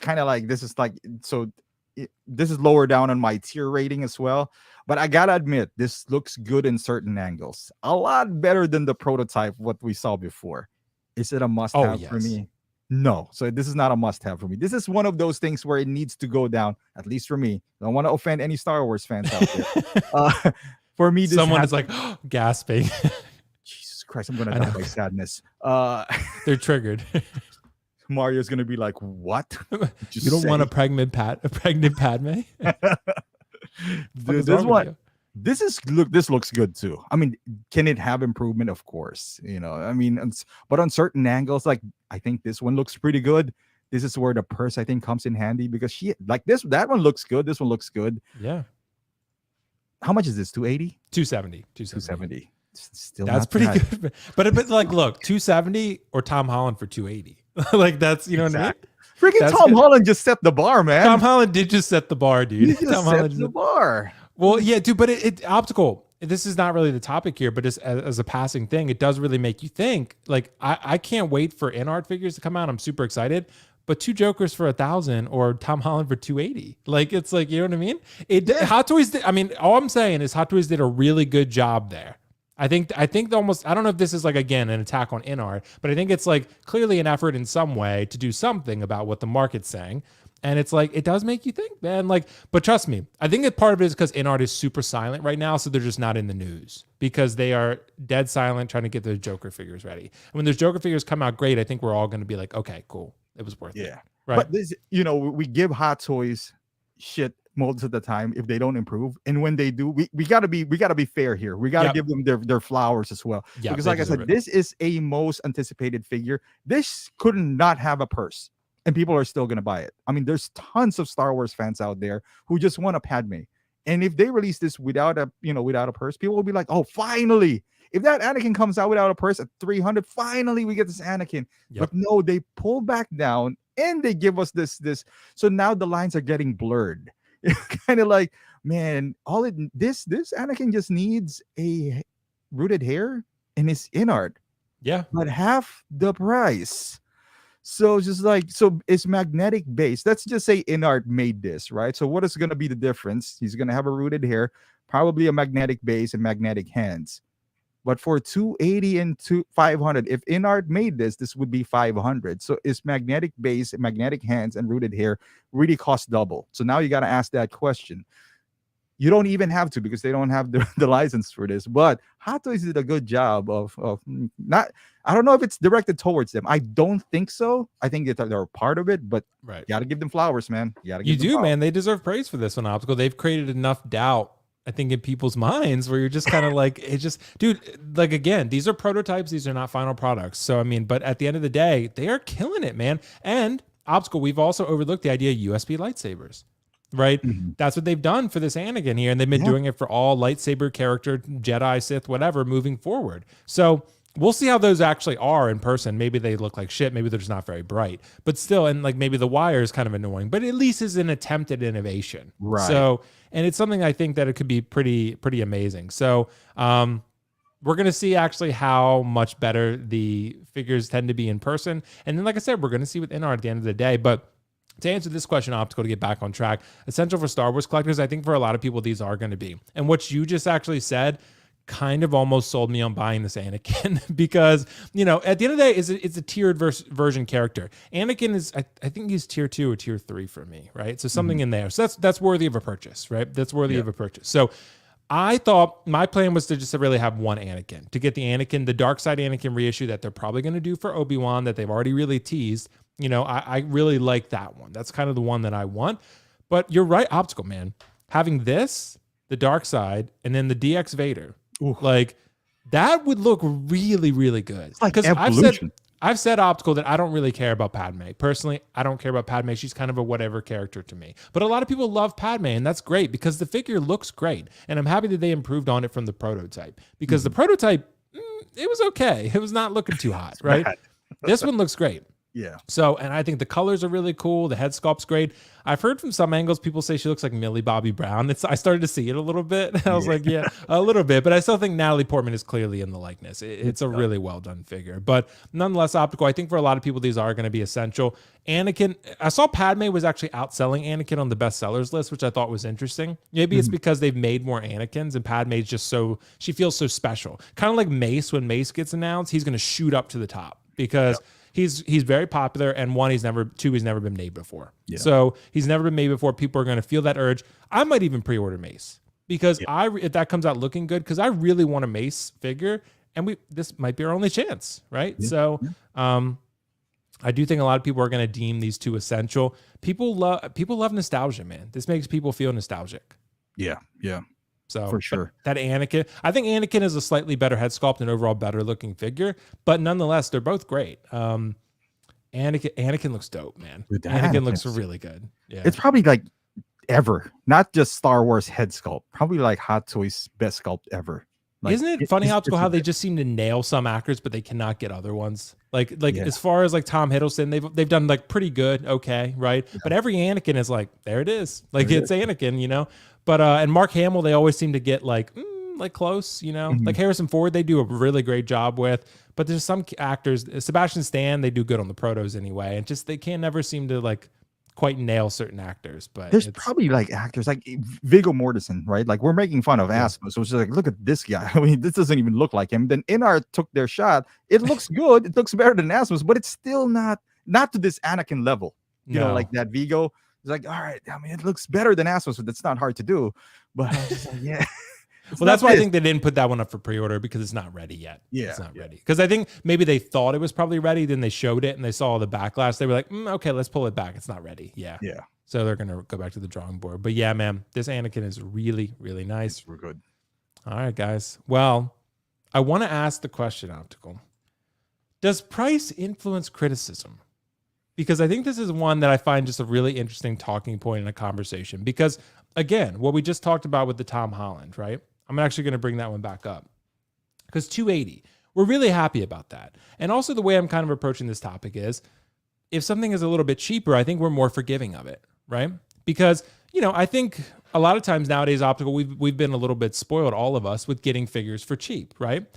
lower down on my tier rating as well. But I gotta admit, this looks good in certain angles. A lot better than the prototype, what we saw before. Is it a must-have for me? No. So this is not a must-have for me. This is one of those things where it needs to go down, at least for me. I don't want to offend any Star Wars fans out there. For me, someone is like gasping. Jesus Christ, I'm gonna die by sadness. They're triggered. Mario's gonna be like, "What? You don't want a pregnant Padme?" Dude, this looks good too. I mean, can it have improvement? Of course, but on certain angles, like I think this one looks pretty good. This is where the purse I think comes in handy because that one looks good. This one looks good. Yeah. How much is this? 280? 270. 270. Still that's pretty good. But like, look, 270 or Tom Holland for 280. Like that's what I mean. Freaking Tom Holland just set the bar, man. Tom Holland did just set the bar, dude. Tom Holland set the bar. Well, yeah, dude, but it Optical. This is not really the topic here, but just as a passing thing, it does really make you think. Like, I can't wait for in-art figures to come out. I'm super excited. But 2 Jokers for 1,000 or Tom Holland for 280. Like, it's like, you know what I mean? Hot Toys did, all I'm saying is Hot Toys did a really good job there. I think almost, I don't know if this is like, again, an attack on in-art, but I think it's like clearly an effort in some way to do something about what the market's saying. And it's like, it does make you think, man. Like, but trust me, I think that part of it is because in-art is super silent right now. So they're just not in the news because they are dead silent trying to get those Joker figures ready. And when those Joker figures come out great, I think we're all going to be like, okay, cool. It was worth it. Yeah. Right. But this, we give Hot Toys shit most of the time if they don't improve. And when they do, we gotta be fair here. We gotta give them their flowers as well. Yeah, because like I said, this is a most anticipated figure. This could not have a purse. and people are still gonna buy it. I mean, there's tons of Star Wars fans out there who just want a Padme. And if they release this without a, without a purse, people will be like, "Oh, finally!" If that Anakin comes out without a purse at 300, finally we get this Anakin. Yep. But no, they pull back down and they give us this. So now the lines are getting blurred. Kind of like, man, this Anakin just needs a rooted hair and his inart, Yeah. but half the price. So it's magnetic base. Let's just say Inart made this, right? So what is going to be the difference? He's going to have a rooted hair, probably a magnetic base and magnetic hands. But for 280 and 500, if Inart made this would be 500. So is magnetic base, magnetic hands, and rooted hair really cost double? So now you got to ask that question. You don't even have to, because they don't have the license for this. But Hot Toys did a good job of not. I don't know if it's directed towards them. I don't think so. I think that they're a part of it, but Right. You got to give them flowers, man. You do, man. They deserve praise for this one, Optical. They've created enough doubt, I think, in people's minds where you're just kind of like, it just, dude, like, again, these are prototypes. These are not final products. So, I mean, but at the end of the day, they are killing it, man. And Optical, we've also overlooked the idea of USB lightsabers. Right? Mm-hmm. That's what they've done for this Anakin here. And they've been doing it for all lightsaber character, Jedi, Sith, whatever, moving forward. So we'll see how those actually are in person. Maybe they look like shit. Maybe they're just not very bright. But still, and like maybe the wire is kind of annoying, but at least is an attempt at innovation. Right. So, and it's something I think that it could be pretty amazing. So we're going to see actually how much better the figures tend to be in person. And then, like I said, we're going to see with Inart at the end of the day. But to answer this question, Optical, to get back on track, essential for Star Wars collectors, I think for a lot of people, these are going to be. And what you just actually said kind of almost sold me on buying this Anakin because, at the end of the day, it's a tiered version character. Anakin is, I think he's tier 2 or tier 3 for me, right? So something in there. So that's worthy of a purchase, right? That's worthy of a purchase. So I thought my plan was to just really have one Anakin, to get the dark side Anakin reissue that they're probably going to do for Obi-Wan that they've already really teased. I really like that one. That's kind of the one that I want. But you're right, Optical, man. Having this, the dark side, and then the DX Vader, like that would look really, really good. It's like evolution. I've said, Optical, that I don't really care about Padme. Personally, I don't care about Padme. She's kind of a whatever character to me. But a lot of people love Padme, and that's great because the figure looks great. And I'm happy that they improved on it from the prototype because the prototype, it was okay. It was not looking too hot, right? This one looks great. Yeah. So, and I think the colors are really cool. The head sculpt's great. I've heard from some angles, people say she looks like Millie Bobby Brown. I started to see it a little bit. I was like, yeah, a little bit. But I still think Natalie Portman is clearly in the likeness. It's a really well done figure. But nonetheless, Optical, I think for a lot of people, these are going to be essential. Anakin, I saw Padme was actually outselling Anakin on the bestsellers list, which I thought was interesting. Maybe it's because they've made more Anakins and Padme's just she feels so special. Kind of like Mace, when Mace gets announced, he's going to shoot up to the top because he's very popular, and he's never been made before. Yeah. So he's never been made before. People are going to feel that urge. I might even pre-order Mace because if that comes out looking good, because I really want a Mace figure, and this might be our only chance, right? Yeah. So I do think a lot of people are going to deem these two essential. People love nostalgia, man. This makes people feel nostalgic. Yeah, yeah. So for sure, that Anakin, I think Anakin is a slightly better head sculpt and overall better looking figure, but nonetheless, they're both great. Anakin looks dope, man. Dude, Anakin looks really good. Yeah, it's probably like ever, not just Star Wars head sculpt, probably like Hot Toys best sculpt ever. Like, isn't it funny, Optical, how they just seem to nail some actors, but they cannot get other ones? Like as far as like Tom Hiddleston, they've done like pretty good, okay, right? Yeah. But every Anakin is like, there it is, like it's Anakin, But and Mark Hamill, they always seem to get like close, Like Harrison Ford, they do a really great job with. But there's some actors, Sebastian Stan, they do good on the protos anyway, and just they can't never seem to like quite nail certain actors. But there's probably like actors like Viggo Mortensen, right? Like we're making fun of Asmus, so it's just like, look at this guy. I mean, this doesn't even look like him. Then Inart took their shot. It looks good. It looks better than Asmus, but it's still not to this Anakin level. You know, like that Viggo. It's like, all right, I mean, it looks better than Asmus, but that's not hard to do. But I was just like, yeah. Well, that's why I think they didn't put that one up for pre-order because it's not ready yet. Yeah. It's not ready. Because I think maybe they thought it was probably ready. Then they showed it and they saw the backlash. They were like, okay, let's pull it back. It's not ready. Yeah. Yeah. So they're going to go back to the drawing board. But yeah, man, this Anakin is really, really nice. We're good. All right, guys. Well, I want to ask the question, Optical. Does price influence criticism? because I think this is one that I find just a really interesting talking point in a conversation. Because again, what we just talked about with the Tom Holland, right? I'm actually going to bring that one back up because 280, we're really happy about that. And also the way I'm kind of approaching this topic is if something is a little bit cheaper, I think we're more forgiving of it, right? Because, I think a lot of times nowadays optical, we've been a little bit spoiled, all of us, with getting figures for cheap, right?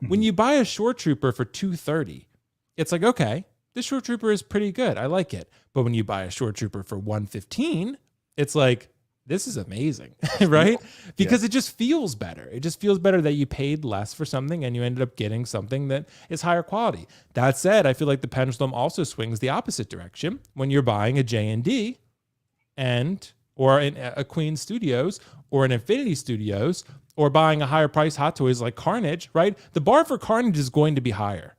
When you buy a Shore Trooper for 230, it's like, okay, this Shore Trooper is pretty good. I like it. But when you buy a Shore Trooper for 115, it's like, this is amazing, right? Because it just feels better. It just feels better that you paid less for something and you ended up getting something that is higher quality. That said, I feel like the pendulum also swings the opposite direction when you're buying a J&D or a Queen Studios or an Infinity Studios or buying a higher price Hot Toys like Carnage, right? The bar for Carnage is going to be higher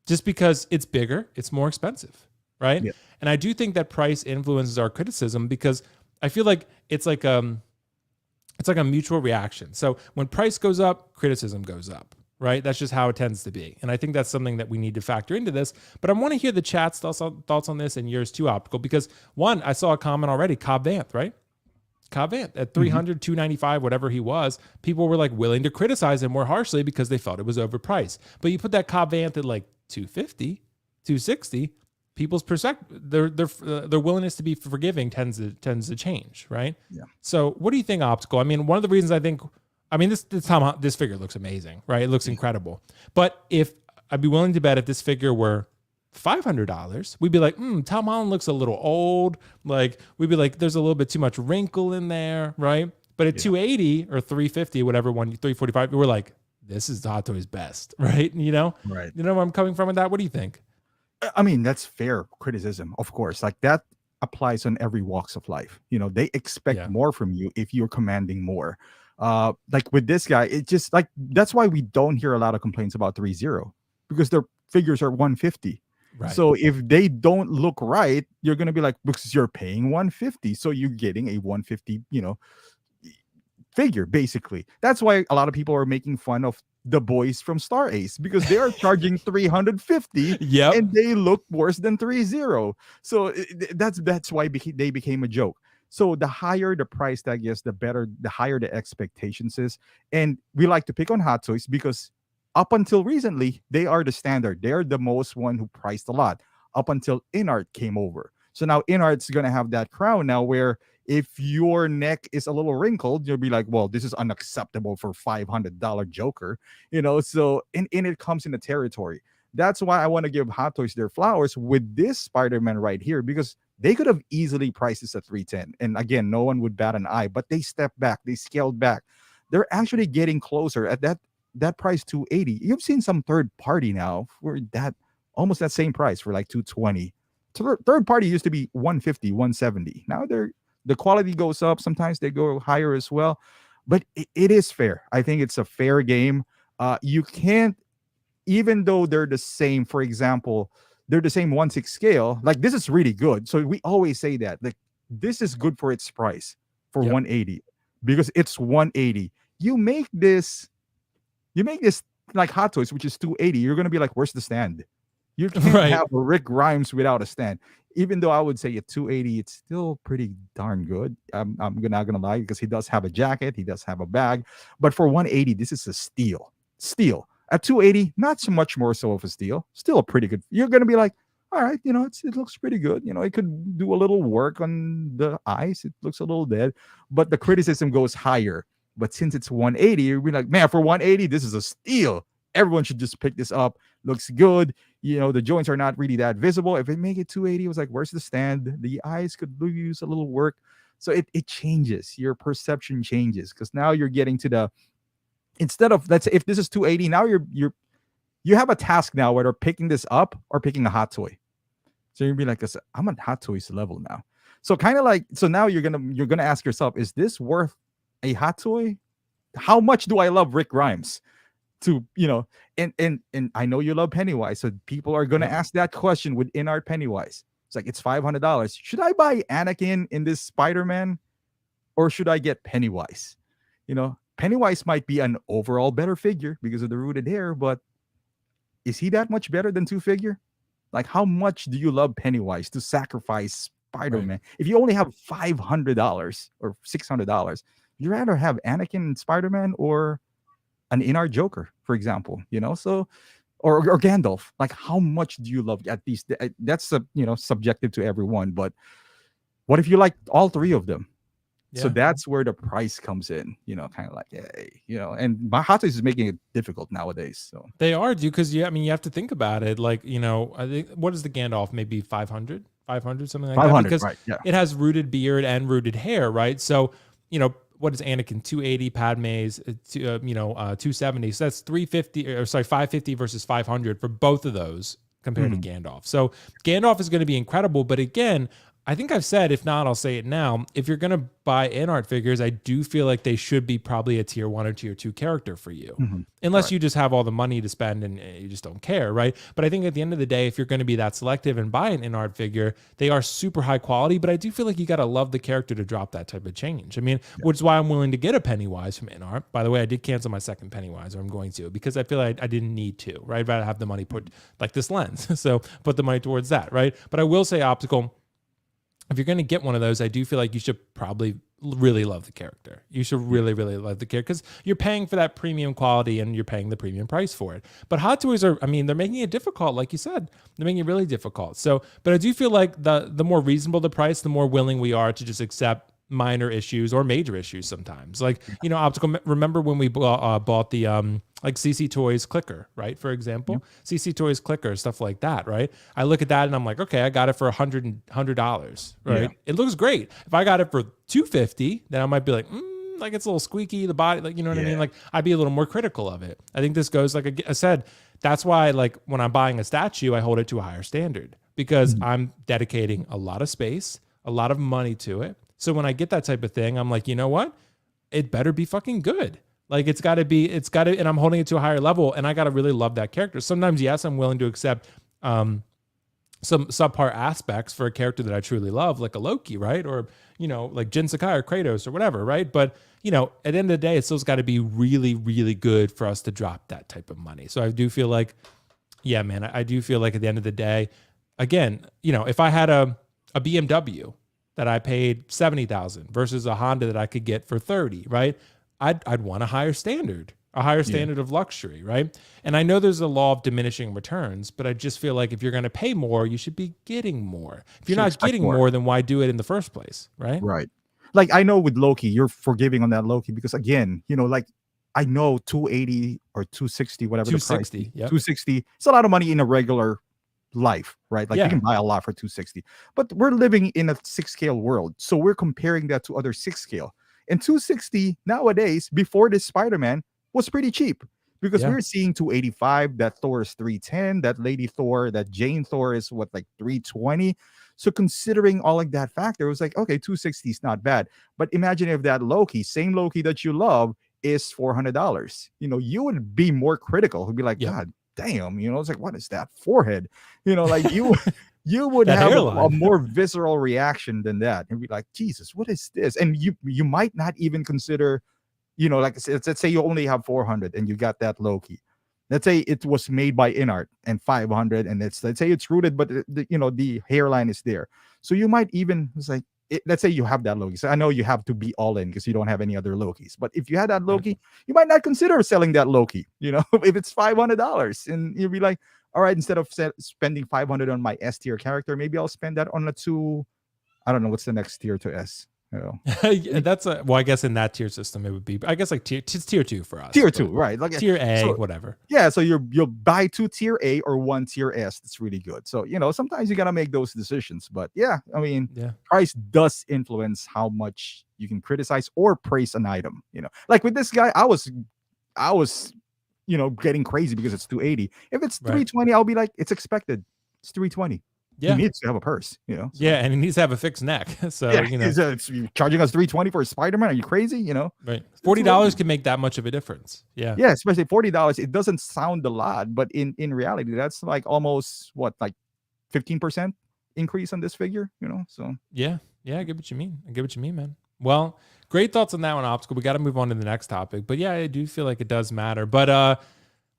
just because it's bigger, it's more expensive, right? Yeah. And I do think that price influences our criticism because I feel like it's like a mutual reaction. So when price goes up, criticism goes up, right? That's just how it tends to be. And I think that's something that we need to factor into this. But I want to hear the chat's thoughts on this and yours too, Optical, because one, I saw a comment already, Cobb Vanth, right? Cobb Vanth at 300, 295, whatever he was, people were like willing to criticize him more harshly because they felt it was overpriced. But you put that Cobb Vanth at like 250, 260, people's their willingness to be forgiving tends to change, right? Yeah. So what do you think, Optical? I mean, one of the reasons this figure looks amazing, right? It looks incredible. But if I'd be willing to bet if this figure were $500, we'd be like, Tom Holland looks a little old. Like we'd be like, there's a little bit too much wrinkle in there, right? But at 280 or 350, whatever one, 345, we're like, this is Hot Toys best, right? Right. You know where I'm coming from with that? What do you think? I mean, that's fair criticism, of course. Like that applies on every walks of life. They expect more from you if you're commanding more. Like with this guy, it just like that's why we don't hear a lot of complaints about 3-0 because their figures are 150. Right. So if they don't look right, you're gonna be like, because you're paying 150, so you're getting a 150, figure basically. That's why a lot of people are making fun of the boys from Star Ace because they are charging 350 and they look worse than 3-0. So that's why they became a joke. So the higher the price tag is, the better, the higher the expectations is. And we like to pick on Hot Toys because up until recently, they are the standard. They're the most one who priced a lot up until InArt came over. So now InArt's going to have that crown now where if your neck is a little wrinkled, you'll be like, well, this is unacceptable for $500 Joker, so and it comes in the territory. That's why I want to give Hot Toys their flowers with this Spider-Man right here, because they could have easily priced this at 310. And again, no one would bat an eye, but they stepped back, they scaled back. They're actually getting closer at that price, 280. You've seen some third party now for that almost that same price for like 220. Third party used to be 150, 170. Now the quality goes up. Sometimes they go higher as well, but it is fair. I think it's a fair game. You can't, even though they're the same, for example, they're the same 1/6 scale. Like this is really good. So we always say that like this is good for its price for 180 because it's 180. You make this like Hot Toys, which is 280. You're going to be like, where's the stand? You can't have a Rick Grimes without a stand. Even though I would say at 280, it's still pretty darn good. I'm not gonna lie, because he does have a jacket, he does have a bag. But for 180, this is a steal. Steal. At 280, not so much more so of a steal. Still a pretty good. You're gonna be like, all right, it looks pretty good. It could do a little work on the eyes. It looks a little dead, but the criticism goes higher. But since it's 180, you're be like, man, for 180, this is a steal. Everyone should just pick this up. Looks good. The joints are not really that visible. If it make it 280, it was like, where's the stand? The eyes could use a little work. So it changes. Your perception changes because now you're getting to the, instead of, let's say if this is 280, now you have a task now whether picking this up or picking a Hot Toy. So you'll be like, I'm at Hot Toys level now. So kind of like, so now you're gonna ask yourself, is this worth a Hot Toy? How much do I love Rick Grimes? To and I know you love Pennywise, so people are gonna ask that question with InArt Pennywise. It's like, it's $500. Should I buy Anakin in this Spider-Man, or should I get Pennywise? Pennywise might be an overall better figure because of the rooted hair, but is he that much better than two figure? Like, how much do you love Pennywise to sacrifice Right. Spider-Man? If you only have $500 or $600, you rather have Anakin and Spider-Man or an in-art Joker, for example. So or Gandalf. Like, how much do you love? At least that's subjective to everyone. But what if you like all three of them? So Yeah. that's where the price comes in, kind of like, hey, and my hot is making it difficult nowadays. So They are, dude, because I mean, you have to think about it. Like, I think what is the Gandalf? Maybe 500, something like that, 500, because right? Yeah. it has rooted beard and rooted hair, right? So, what is Anakin? 280, Padme's, 270. So that's 350, or sorry, 550 versus 500 for both of those compared to Gandalf. So Gandalf is going to be incredible, but again, I think I've said, if not, I'll say it now. If you're going to buy in-art figures, I do feel like they should be probably a tier 1 or tier 2 character for you. Unless you just have all the money to spend and you just don't care, right? But I think at the end of the day, if you're going to be that selective and buy an in-art figure, they are super high quality, but I do feel like you got to love the character to drop that type of change. I mean, which is why I'm willing to get a Pennywise from in-art. By the way, I did cancel my second Pennywise, or I'm going to, because I feel like I didn't need to, right? I'd rather have the money put like this lens. So put the money towards that, right? But I will say optical, if you're going to get one of those, I do feel like you should probably really love the character. You should really, really love the character, because you're paying for that premium quality and you're paying the premium price for it. But Hot Toys they're making it difficult. Like you said, they're making it really difficult. So, but I do feel like the more reasonable the price, the more willing we are to just accept minor issues or major issues sometimes. Like, optical, remember when we bought the like CC Toys clicker, right? For example, CC Toys clicker, stuff like that, right? I look at that and I'm like, okay, I got it for $100, right? Yeah. It looks great. If I got it for $250, then I might be like, like it's a little squeaky, the body, like, you know what I mean? Like, I'd be a little more critical of it. I think this goes, like I said, that's why, like, when I'm buying a statue, I hold it to a higher standard, because I'm dedicating a lot of space, a lot of money to it. So when I get that type of thing, I'm like, you know what? It better be fucking good. Like, it's got to, and I'm holding it to a higher level, and I got to really love that character. Sometimes, yes, I'm willing to accept some subpar aspects for a character that I truly love, like a Loki, right? Or, like Jin Sakai or Kratos or whatever, right? But, at the end of the day, it still's got to be really, really good for us to drop that type of money. So I do feel like, yeah, man, I do feel like at the end of the day, again, if I had a BMW that I paid $70,000 versus a Honda that I could get for $30,000, right? I'd want a higher standard of luxury, right? And I know there's a law of diminishing returns, but I just feel like if you're going to pay more, you should be getting more. If you're not getting more, then why do it in the first place, right? Right. Like, I know with Loki, you're forgiving on that Loki because, again, like, I know 280 or 260, whatever the price, 260, yep. 260. It's a lot of money in a regular life, right? Like, you can buy a lot for 260, but we're living in a 6-scale world, so we're comparing that to other 6-scale. And 260 nowadays, before this Spider-Man, was pretty cheap, because we're seeing 285. That Thor is 310. That Lady Thor, that Jane Thor is what, like 320. So considering all like that factor, it was like, okay, 260 is not bad. But imagine if that Loki, same Loki that you love, is $400. You would be more critical. You'd be like, God damn, it's like, what is that forehead? Like, you would have a more visceral reaction than that, and be like, Jesus, what is this? And you might not even consider, like, let's say you only have 400 and you got that Loki. Let's say it was made by Inart and 500, and let's say it's rooted, but the hairline is there. So you might even, it's like, let's say you have that Loki. So I know you have to be all in because you don't have any other Lokis. But if you had that Loki, you might not consider selling that Loki, if it's $500, and you'll be like, all right, instead of spending 500 on my S tier character, maybe I'll spend that on I don't know, what's the next tier to S? That's well, I guess in that tier system it would be, I guess, like tier 2 for us. Tier 2, right? Like tier A, whatever. Yeah, so you'll buy 2 tier A or 1 tier S. That's really good. So sometimes you gotta make those decisions. But yeah, I mean, price does influence how much you can criticize or praise an item. Like with this guy, I was getting crazy because it's 280. If it's 320, I'll be like, it's expected. It's 320. Yeah. He needs to have a purse, So. Yeah, and he needs to have a fixed neck. So, it's charging us $320 for a Spider-Man. Are you crazy? Right. $40 can make that much of a difference. Yeah. Yeah, especially $40. It doesn't sound a lot, but in reality, that's like almost like 15% increase on this figure, So yeah, I get what you mean. Man. Well, great thoughts on that one, Optical. We got to move on to the next topic. But yeah, I do feel like it does matter. But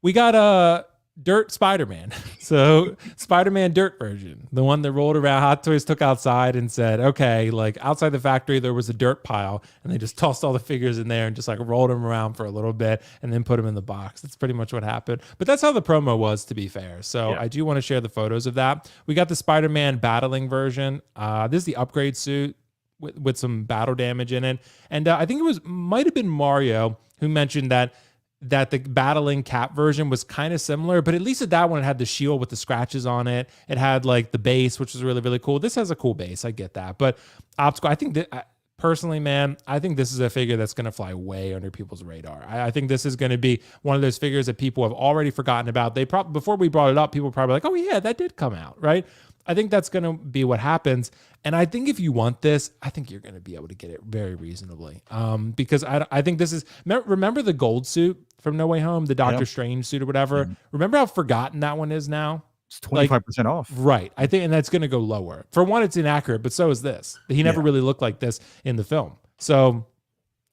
we got Dirt Spider-Man. So Spider-Man Dirt version, the one that rolled around, Hot Toys took outside and said, okay, like outside the factory, there was a dirt pile and they just tossed all the figures in there and just like rolled them around for a little bit and then put them in the box. That's pretty much what happened. But that's how the promo was, to be fair. So I do want to share the photos of that. We got the Spider-Man battling version. This is the upgrade suit with some battle damage in it. And I think might have been Mario who mentioned that the battling Cap version was kind of similar, but at least at that one, it had the shield with the scratches on it. It had like the base, which was really, really cool. This has a cool base. I get that. But Optical, I think that personally, man, I think this is a figure that's going to fly way under people's radar. I think this is going to be one of those figures that people have already forgotten about. They probably, before we brought it up, people were probably like, oh yeah, that did come out, right? I think that's going to be what happens. And I think if you want this, I think you're going to be able to get it very reasonably. Because I think this is, remember the gold suit from No Way Home, the Doctor Strange suit or whatever? Mm-hmm. Remember how forgotten that one is now? It's 25% off. Right. I think, and that's going to go lower. For one, it's inaccurate, but so is this. He never really looked like this in the film. So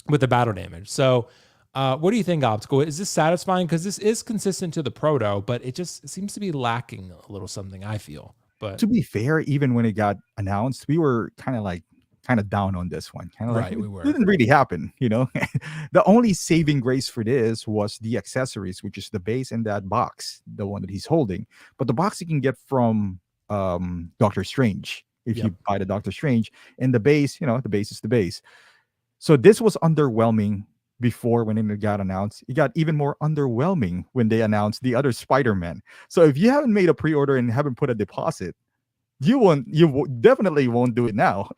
with the battle damage. So what do you think, Optical? Is this satisfying? Because this is consistent to the proto, but it just seems to be lacking a little something, I feel. But to be fair, even when it got announced, we were kind of down on this one. Right, we were. It didn't really happen, you know. The only saving grace for this was the accessories, which is the base and that box, the one that he's holding. But the box you can get from Doctor Strange if you buy the Doctor Strange, and the base, you know, the base is the base. So this was underwhelming before when it got announced. It got even more underwhelming when they announced the other Spider-Man. So if you haven't made a pre-order and haven't put a deposit, you definitely won't do it now.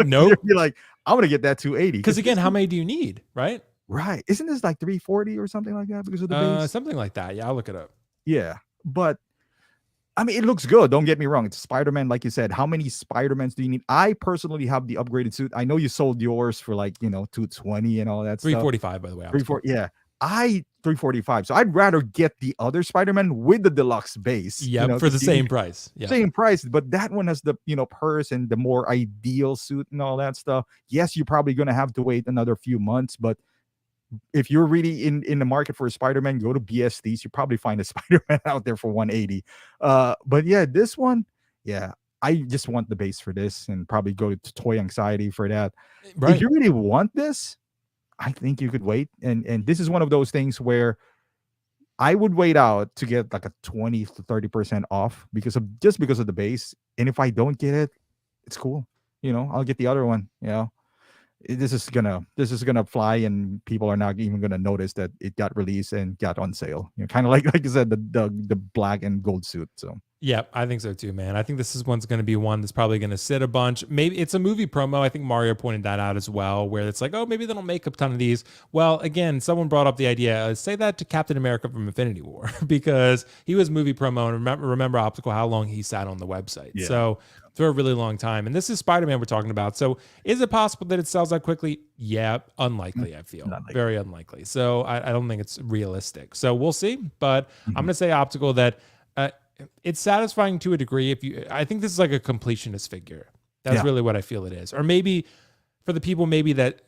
Nope. You're like, I'm gonna get that 280. Because again, how many do you need, right? Right. Isn't this like 340 or something like that because of the base? Something like that. Yeah, I'll look it up. Yeah, but I mean, it looks good. Don't get me wrong. It's Spider-Man, like you said. How many Spider-Mans do you need? I personally have the upgraded suit. I know you sold yours for like, you know, 220 and all that 345, stuff. 345, by the way. 340, yeah. I 345. So I'd rather get the other Spider-Man with the deluxe base. Yeah, you know, for the same price. Yep. Same price, but that one has the, you know, purse and the more ideal suit and all that stuff. Yes, you're probably gonna have to wait another few months, but if you're really in the market for a Spider-Man, go to BSDs. You probably find a Spider-Man out there for 180. But yeah, this one, yeah, I just want the base for this and probably go to Toy Anxiety for that. Right. If you really want this, I think you could wait. And this is one of those things where I would wait out to get like a 20 to 30% off because of the base. And if I don't get it, it's cool. You know, I'll get the other one, you know. This is gonna fly, and people are not even gonna notice that it got released and got on sale. You know, kind of like you said, the black and gold suit. So yeah, I think so too, man. I think this is one's gonna be one that's probably gonna sit a bunch. Maybe it's a movie promo. I think Mario pointed that out as well, where it's like, oh, maybe they don't make a ton of these. Well, again, someone brought up the idea. Say that to Captain America from Infinity War because he was movie promo, and remember Optical how long he sat on the website. Yeah. So for a really long time. And this is Spider-Man we're talking about. So is it possible that it sells out quickly? Yeah, unlikely, I feel. Very unlikely. So I don't think it's realistic. So we'll see. But I'm going to say, Optical, that it's satisfying to a degree. I think this is like a completionist figure. That's really what I feel it is. Or maybe for the people that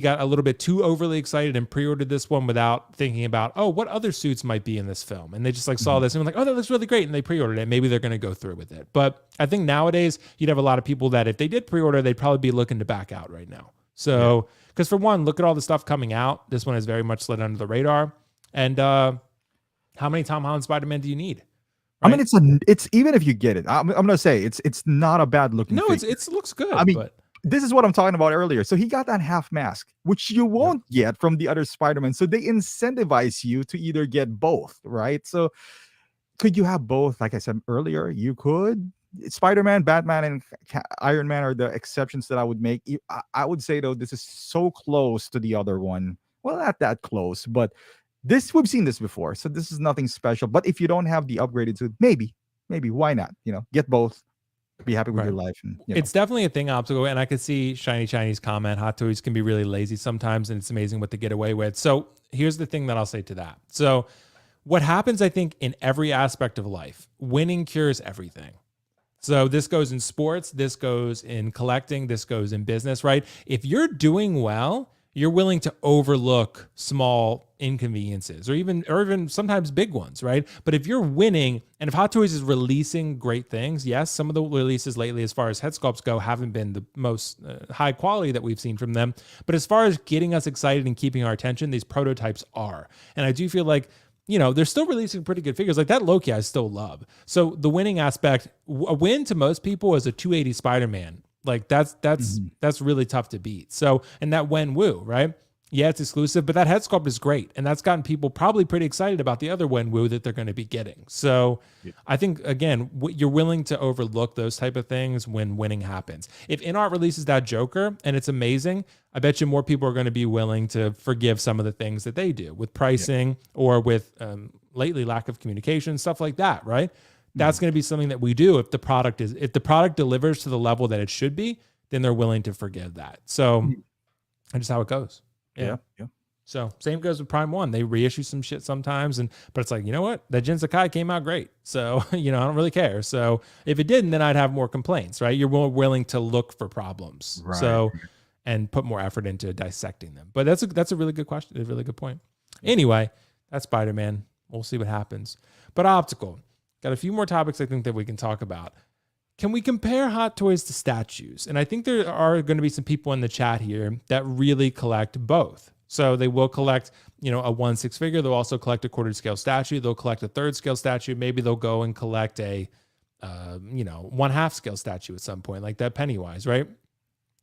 got a little bit too overly excited and pre-ordered this one without thinking about, oh, what other suits might be in this film? And they just like saw this and were like, oh, that looks really great. And they pre-ordered it. Maybe they're going to go through with it. But I think nowadays you'd have a lot of people that if they did pre-order, they'd probably be looking to back out right now. So, because for one, look at all the stuff coming out. This one has very much slid under the radar. And how many Tom Holland Spider-Man do you need? Right? I mean, it's even if you get it, I'm going to say it's not a bad looking figure. It looks good. I mean, this is what I'm talking about earlier. So he got that half mask, which you won't get from the other Spider-Man. So they incentivize you to either get both, right? So could you have both? Like I said earlier, you could. Spider-Man, Batman, and Iron Man are the exceptions that I would make. I would say, though, this is so close to the other one. Well, not that close, but we've seen this before. So this is nothing special. But if you don't have the upgraded suit, maybe, why not? You know, get both. Be happy with your life. And, it's definitely a thing, Optical, and I could see Shiny Chinese comment, Hot Toys can be really lazy sometimes, and it's amazing what they get away with. So here's the thing that I'll say to that. So what happens, I think, in every aspect of life, winning cures everything. So this goes in sports, this goes in collecting, this goes in business, right? If you're doing well, you're willing to overlook small inconveniences or even sometimes big ones, right? But if you're winning, and if Hot Toys is releasing great things, yes, some of the releases lately as far as head sculpts go haven't been the most high quality that we've seen from them, but as far as getting us excited and keeping our attention, these prototypes are. And I do feel like, they're still releasing pretty good figures. Like that Loki I still love. So the winning aspect, a win to most people is a 280 Spider-Man. Like that's really tough to beat. So, and that Wenwu, right? Yeah, it's exclusive, but that head sculpt is great. And that's gotten people probably pretty excited about the other Wenwu that they're going to be getting. So I think, again, you're willing to overlook those type of things when winning happens. If InArt releases that Joker and it's amazing, I bet you more people are going to be willing to forgive some of the things that they do with pricing or with lately lack of communication, stuff like that, right? That's going to be something that we do if the product delivers to the level that it should be, then they're willing to forgive that. So that's just how it goes. Yeah. So same goes with Prime 1. They reissue some shit sometimes, but it's like, you know what? That Jin Sakai came out great. So, I don't really care. So if it didn't, then I'd have more complaints, right? You're more willing to look for problems. Right. So, and put more effort into dissecting them. But that's a really good question. A really good point. Anyway, that's Spider-Man. We'll see what happens. But Optical, got a few more topics I think that we can talk about. Can we compare Hot Toys to statues? And I think there are going to be some people in the chat here that really collect both. So they will collect, a 1/6 figure. They'll also collect a quarter scale statue. They'll collect a third scale statue. Maybe they'll go and collect a, 1/2 scale statue at some point, like that Pennywise, right?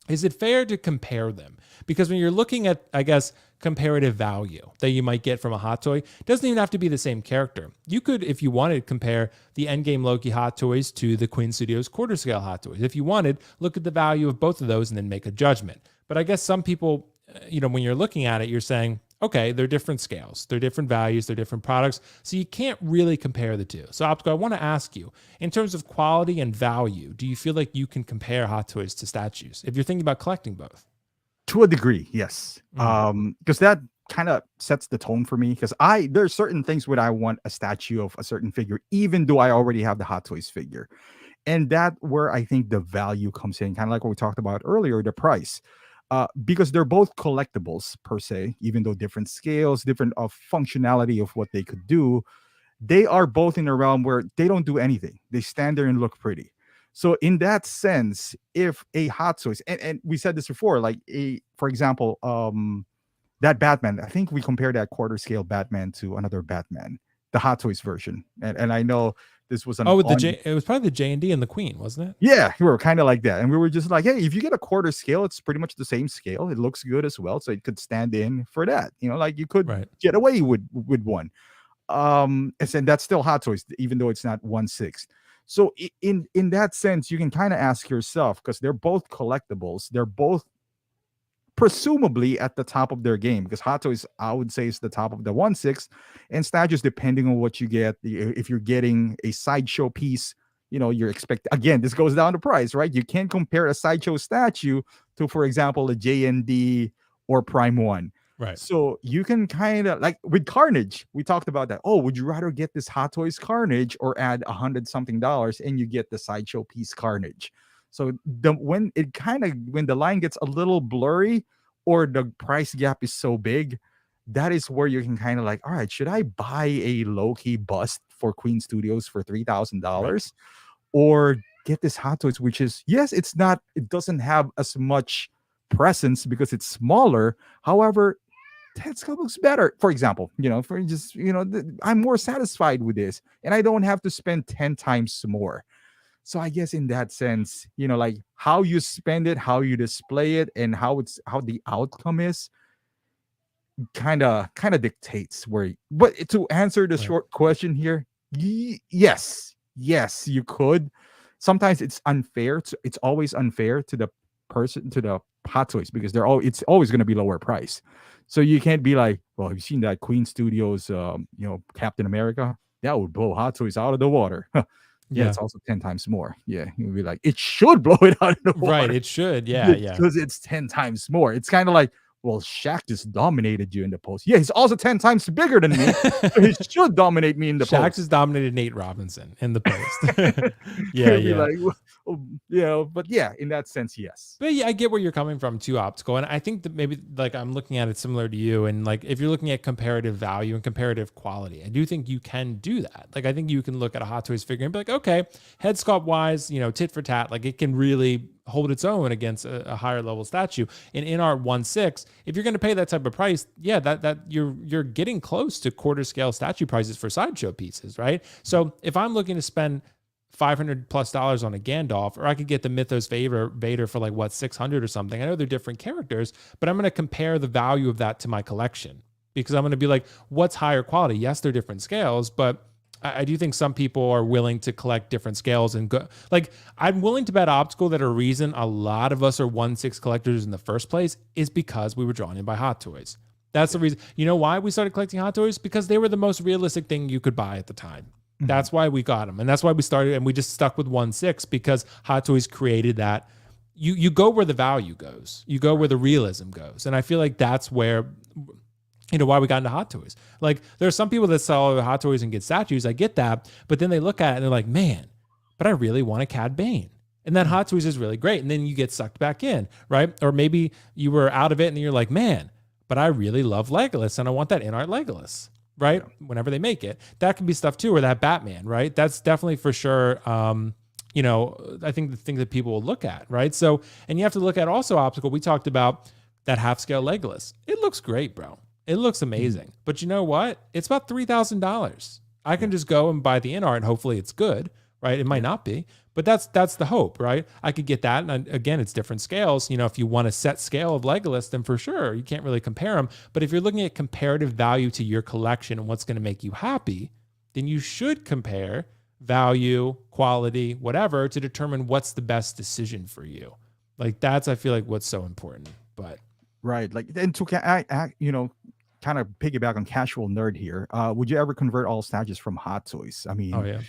Is it fair to compare them? Because when you're looking at, I guess, comparative value that you might get from a Hot Toy, it doesn't even have to be the same character. You could, if you wanted, compare the Endgame Loki Hot Toys to the Queen Studios quarter scale Hot Toys. If you wanted, look at the value of both of those and then make a judgment. But I guess some people, when you're looking at it, you're saying, okay, they're different scales, they're different values, they're different products. So you can't really compare the two. So Optical, I want to ask you, in terms of quality and value, do you feel like you can compare Hot Toys to statues if you're thinking about collecting both? To a degree, yes. Because that kind of sets the tone for me. Because there's certain things where I want a statue of a certain figure, even though I already have the Hot Toys figure. And that where I think the value comes in, kind of like what we talked about earlier, the price. Because they're both collectibles per se, even though different scales, different functionality of what they could do, they are both in a realm where they don't do anything. They stand there and look pretty. So in that sense, if a Hot Toys, and we said this before, like for example, that Batman, I think we compared that quarter scale Batman to another Batman, the Hot Toys version. And I know this was it was probably the J&D and the Queen, wasn't it? Yeah, we were kind of like that. And we were just like, hey, if you get a quarter scale, it's pretty much the same scale. It looks good as well. So it could stand in for that. Like you could get away with one. And that's still Hot Toys, even though it's not 1/6. So in that sense, you can kind of ask yourself, because they're both collectibles, they're both presumably at the top of their game, because Hot Toys, I would say, is the top of the 1/6, and statues, depending on what you get, if you're getting a sideshow piece, you're expecting, again, this goes down to price, right? You can't compare a sideshow statue to, for example, a JND or Prime 1. Right. So you can kind of, like with Carnage, we talked about that. Oh, would you rather get this Hot Toys Carnage or add $100-something and you get the sideshow piece Carnage? So when the line gets a little blurry or the price gap is so big, that is where you can kind of like, all right, should I buy a Loki bust for Queen Studios for $3,000 or get this Hot Toys, which is, yes, it doesn't have as much presence because it's smaller. However, that sculpt looks better. For example, I'm more satisfied with this and I don't have to spend 10 times more. So I guess in that sense, like how you spend it, how you display it, and how the outcome is kind of dictates where. But to answer the short question here, yes, you could. Sometimes it's unfair. It's always unfair to the person, to the Hot Toys, because it's always going to be lower price. So you can't be like, well, have you seen that Queen Studios, Captain America? That would blow Hot Toys out of the water. Yeah, it's also 10 times more. Yeah, you'll be like, it should blow it out of the water. Right, it should. Yeah. Because it's 10 times more. It's kind of like, well, Shaq just dominated you in the post. Yeah, he's also 10 times bigger than me. So he should dominate me in the post. Shaq just dominated Nate Robinson in the post. Yeah. Like, But yeah, in that sense, yes. But yeah, I get where you're coming from too, Optical. And I think that maybe like I'm looking at it similar to you. And like if you're looking at comparative value and comparative quality, I do think you can do that. Like I think you can look at a Hot Toys figure and be like, okay, head sculpt wise, tit for tat, like it can really hold its own against a higher level statue. In art 1/6, if you're going to pay that type of price, yeah, that you're getting close to quarter scale statue prices for sideshow pieces, right? So if I'm looking to spend $500+ on a Gandalf, or I could get the Mythos Vader for like what, 600 or something. I know they're different characters, but I'm going to compare the value of that to my collection because I'm going to be like, what's higher quality? Yes, they're different scales, but I do think some people are willing to collect different scales and go. Like I'm willing to bet Optical that a reason a lot of us are 1/6 collectors in the first place is because we were drawn in by Hot Toys. That's the reason. You know why we started collecting Hot Toys? Because they were the most realistic thing you could buy at the time. That's why we got them. And that's why we started, and we just stuck with 1/6 because Hot Toys created that. You go where the value goes. You go where the realism goes. And I feel like that's where, why we got into Hot Toys. Like there are some people that sell Hot Toys and get statues. I get that. But then they look at it and they're like, man, but I really want a Cad Bane. And that Hot Toys is really great. And then you get sucked back in, right? Or maybe you were out of it and you're like, man, but I really love Legolas and I want that in-art Legolas. Right? Yeah. Whenever they make it, that can be stuff too, or that Batman, right? That's definitely for sure. I think the thing that people will look at, right? So, and you have to look at also Optical. We talked about that half scale Legolas. It looks great, bro. It looks amazing. But you know what? It's about $3,000. I can just go and buy the in art and hopefully it's good, right? It might not be, but that's the hope, right? I could get that. And again, it's different scales. If you want a set scale of Legolas, then for sure, you can't really compare them. But if you're looking at comparative value to your collection and what's going to make you happy, then you should compare value, quality, whatever, to determine what's the best decision for you. Like that's, I feel like what's so important, but. Right. Like, and to kind of piggyback on casual nerd here, would you ever convert all statues from Hot Toys? I mean, oh yeah.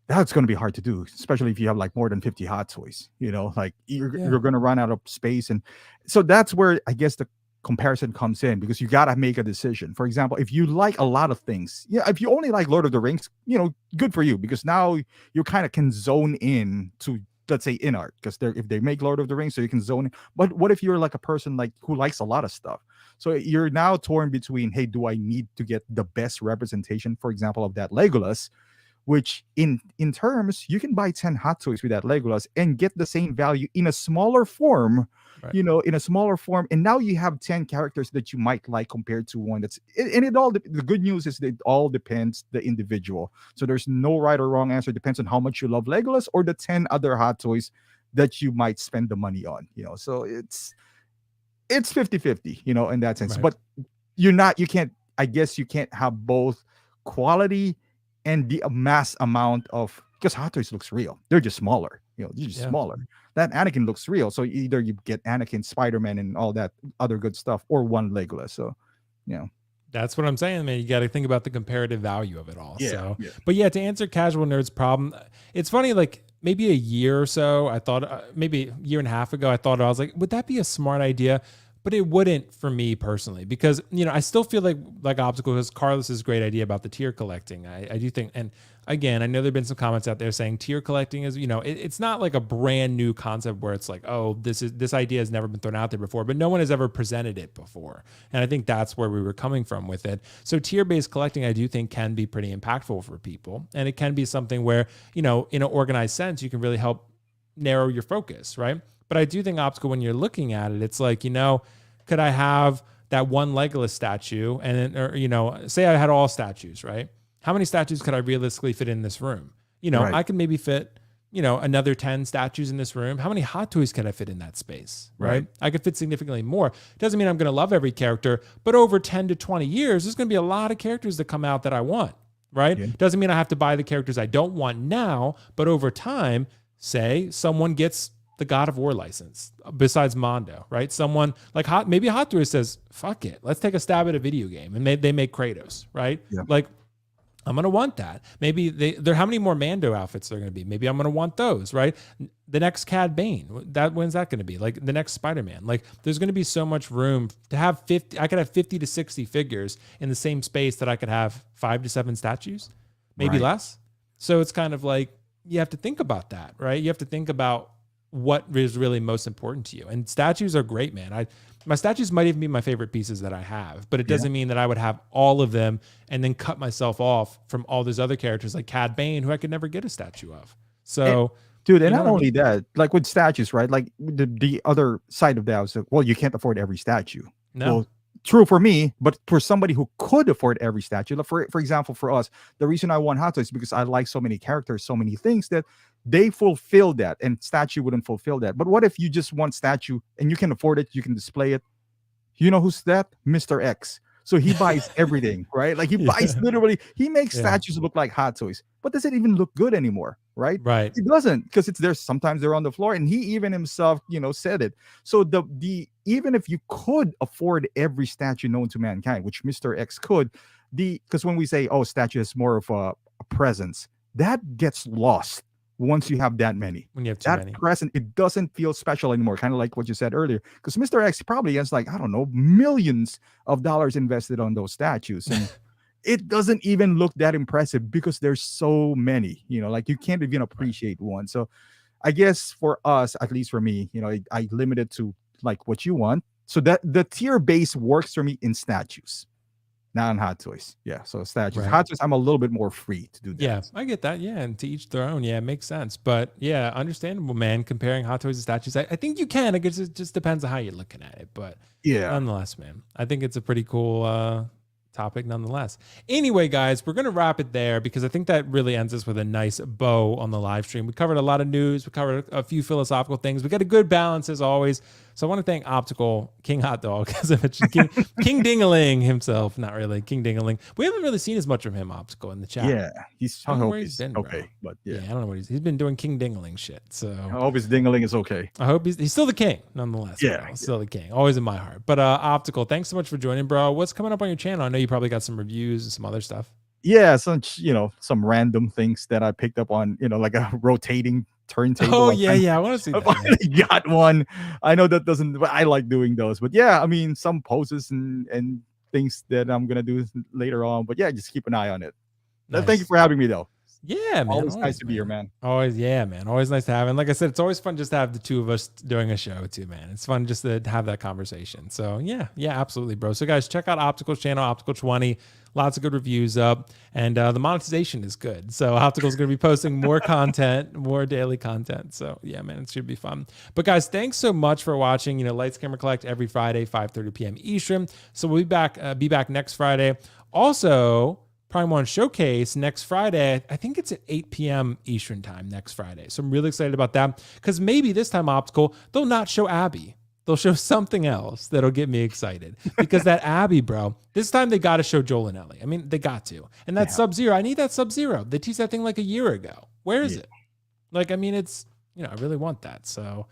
That's going to be hard to do, especially if you have like more than 50 Hot Toys, like you're going to run out of space. And so that's where I guess the comparison comes in, because you got to make a decision. For example, if you like a lot of things, if you only like Lord of the Rings, good for you, because now you kind of can zone in to, let's say, in art, because if they make Lord of the Rings, so you can zone in. But what if you're like a person like who likes a lot of stuff? So you're now torn between, hey, do I need to get the best representation, for example, of that Legolas, which in terms, you can buy 10 Hot Toys with that Legolas and get the same value in a smaller form, right. In a smaller form. And now you have 10 characters that you might like compared to one the good news is that it all depends the individual. So there's no right or wrong answer. It depends on how much you love Legolas or the 10 other Hot Toys that you might spend the money on, so it's 50-50, in that sense. Right. But you can't have both quality and the mass amount of, because Hot Toys looks real. They're just smaller. They're just smaller. That Anakin looks real. So either you get Anakin, Spider-Man, and all that other good stuff, or one Legolas. So, That's what I'm saying, man. You got to think about the comparative value of it all. Yeah, so, yeah. But yeah, to answer Casual Nerd's problem, it's funny, like maybe a year or so, I thought, maybe a year and a half ago, I was like, would that be a smart idea? But it wouldn't for me personally, because, I still feel like Optical, because Carlos's great idea about the tier collecting. I do think, and again, I know there've been some comments out there saying tier collecting is, it's not like a brand new concept where it's like, oh, this idea has never been thrown out there before, but no one has ever presented it before. And I think that's where we were coming from with it. So tier-based collecting, I do think, can be pretty impactful for people. And it can be something where, in an organized sense, you can really help narrow your focus, right? But I do think, Optical, when you're looking at it, it's like, could I have that one Legolas statue and then, say I had all statues, right? How many statues could I realistically fit in this room? Right. I could maybe fit, another 10 statues in this room. How many Hot Toys can I fit in that space, right? I could fit significantly more. Doesn't mean I'm going to love every character, but over 10 to 20 years, there's going to be a lot of characters that come out that I want, right? Yeah. Doesn't mean I have to buy the characters I don't want now, but over time, say someone gets the God of War license besides Mondo, right? Someone like maybe Hot Toys says, fuck it, let's take a stab at a video game, and they make Kratos, right? Yeah. Like, I'm going to want that. Maybe how many more Mando outfits are going to be? Maybe I'm going to want those, right? The next Cad Bane, when's that going to be? Like the next Spider-Man. Like there's going to be so much room to have 50. I could have 50 to 60 figures in the same space that I could have 5 to 7 statues, maybe less. So it's kind of like, you have to think about that, right? You have to think about what is really most important to you. And statues are great, man. My statues might even be my favorite pieces that I have, but it doesn't mean that I would have all of them and then cut myself off from all those other characters like Cad Bane, who I could never get a statue of. So, dude, and not only that, like with statues, right? Like the other side of that was like, well, you can't afford every statue. No. Well, true for me, but for somebody who could afford every statue, like for example, for us, the reason I want Hot Toys is because I like so many characters, so many things that they fulfill that, and statue wouldn't fulfill that. But what if you just want statue and you can afford it, you can display it? You know who's that? Mr. X. So he buys everything, right? Like he buys literally, he makes statues look like Hot Toys, but does it even look good anymore? Right. It doesn't, because it's there. Sometimes they're on the floor, and he even himself, said it. So the even if you could afford every statue known to mankind, which Mr. X could, because when we say, oh, statue is more of a presence, that gets lost once you have that many. When you have too many. Present, it doesn't feel special anymore. Kind of like what you said earlier, because Mr. X probably has, like, I don't know, millions of dollars invested on those statues, and it doesn't even look that impressive because there's so many. Like you can't even appreciate one. So I guess for us, at least for me, I limit it to like what you want. So that the tier base works for me in statues. Not on Hot Toys. Yeah, so statues. Right. Hot Toys, I'm a little bit more free to do that. Yeah, I get that. Yeah, and to each their own. Yeah, it makes sense. But yeah, understandable, man, comparing Hot Toys to statues. I think you can. I guess it just depends on how you're looking at it. But yeah, nonetheless, man, I think it's a pretty cool topic nonetheless. Anyway, guys, we're going to wrap it there because I think that really ends us with a nice bow on the live stream. We covered a lot of news. We covered a few philosophical things. We got a good balance as always. So I want to thank Optical, King Hot Dog, as I mentioned, King Dingaling himself. Not really, King Dingaling. We haven't really seen as much from him, Optical, in the chat. Yeah, I don't know where he's been, okay, bro. But yeah, I don't know what he's been doing King Dingaling shit. So I hope his Dingaling is okay. I hope he's still the king, nonetheless. Yeah, still the king, always in my heart. But Optical, thanks so much for joining, bro. What's coming up on your channel? I know you probably got some reviews and some other stuff. Yeah, some random things that I picked up on, like a rotating turntable. Oh yeah, I want to see that. I finally got one. I know that doesn't, but I like doing those. But yeah, I mean, some poses and things that I'm gonna do later on. But yeah, just keep an eye on it. Nice. Thank you for having me, though. Yeah, man. Always nice to be here, man. Always, yeah, man. Always nice to have. And like I said, it's always fun just to have the two of us doing a show too, man. It's fun just to have that conversation. So yeah, absolutely, bro. So guys, check out Optical's channel, Optical20. Lots of good reviews up, and the monetization is good. So Optical's going to be posting more content, more daily content. So yeah, man, it should be fun. But guys, thanks so much for watching. Lights, Camera, Collect every Friday, 5:30 p.m. Eastern. So we'll be back next Friday. Also, Prime One Showcase next Friday. I think it's at 8 p.m. Eastern time next Friday. So I'm really excited about that because maybe this time Optical, they'll not show Abby. They'll show something else that'll get me excited because that Abby, bro, this time they got to show Joel and Ellie. I mean, they got to. And that Sub-Zero, I need that Sub-Zero. They teased that thing like a year ago. Where is it? Like, I mean, it's, I really want that. So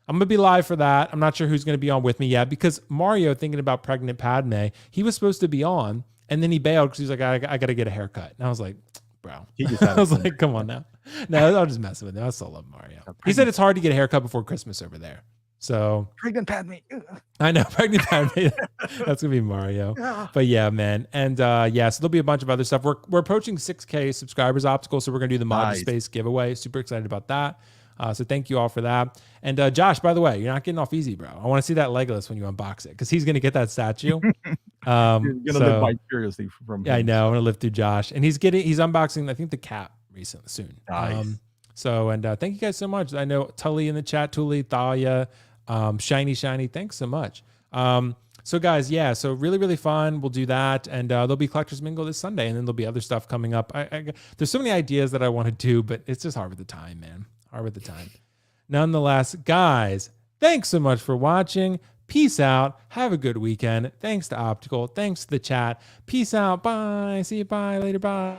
I'm going to be live for that. I'm not sure who's going to be on with me yet because Mario, thinking about pregnant Padme, he was supposed to be on and then he bailed because he was like, I got to get a haircut. And I was like, bro, I was like, come on now. No, I'm just messing with him. I still love Mario. He said it's hard to get a haircut before Christmas over there. So pregnant Padme. I know, pregnant Padme. That's gonna be Mario. But yeah, man. And so there'll be a bunch of other stuff. We're approaching 6K subscribers, Optical, so we're gonna do the Mod Space giveaway. Super excited about that. So thank you all for that. And Josh, by the way, you're not getting off easy, bro. I want to see that Legolas when you unbox it because he's gonna get that statue. You're gonna live vicariously from him. Yeah, I know. I'm gonna live through Josh, and he's unboxing, I think, the cap soon. Nice. Thank you guys so much. I know Tully in the chat, Tully, Thalia. Shiny, thanks so much. So guys, so really, really fun. We'll do that, and there'll be Collectors Mingle this Sunday, and then there'll be other stuff coming up. There's so many ideas that I want to do, but it's just hard with the time, man. Hard with the time. Nonetheless, guys, thanks so much for watching. Peace out. Have a good weekend. Thanks to Optical. Thanks to the chat. Peace out. Bye. See you. Bye. Later. Bye.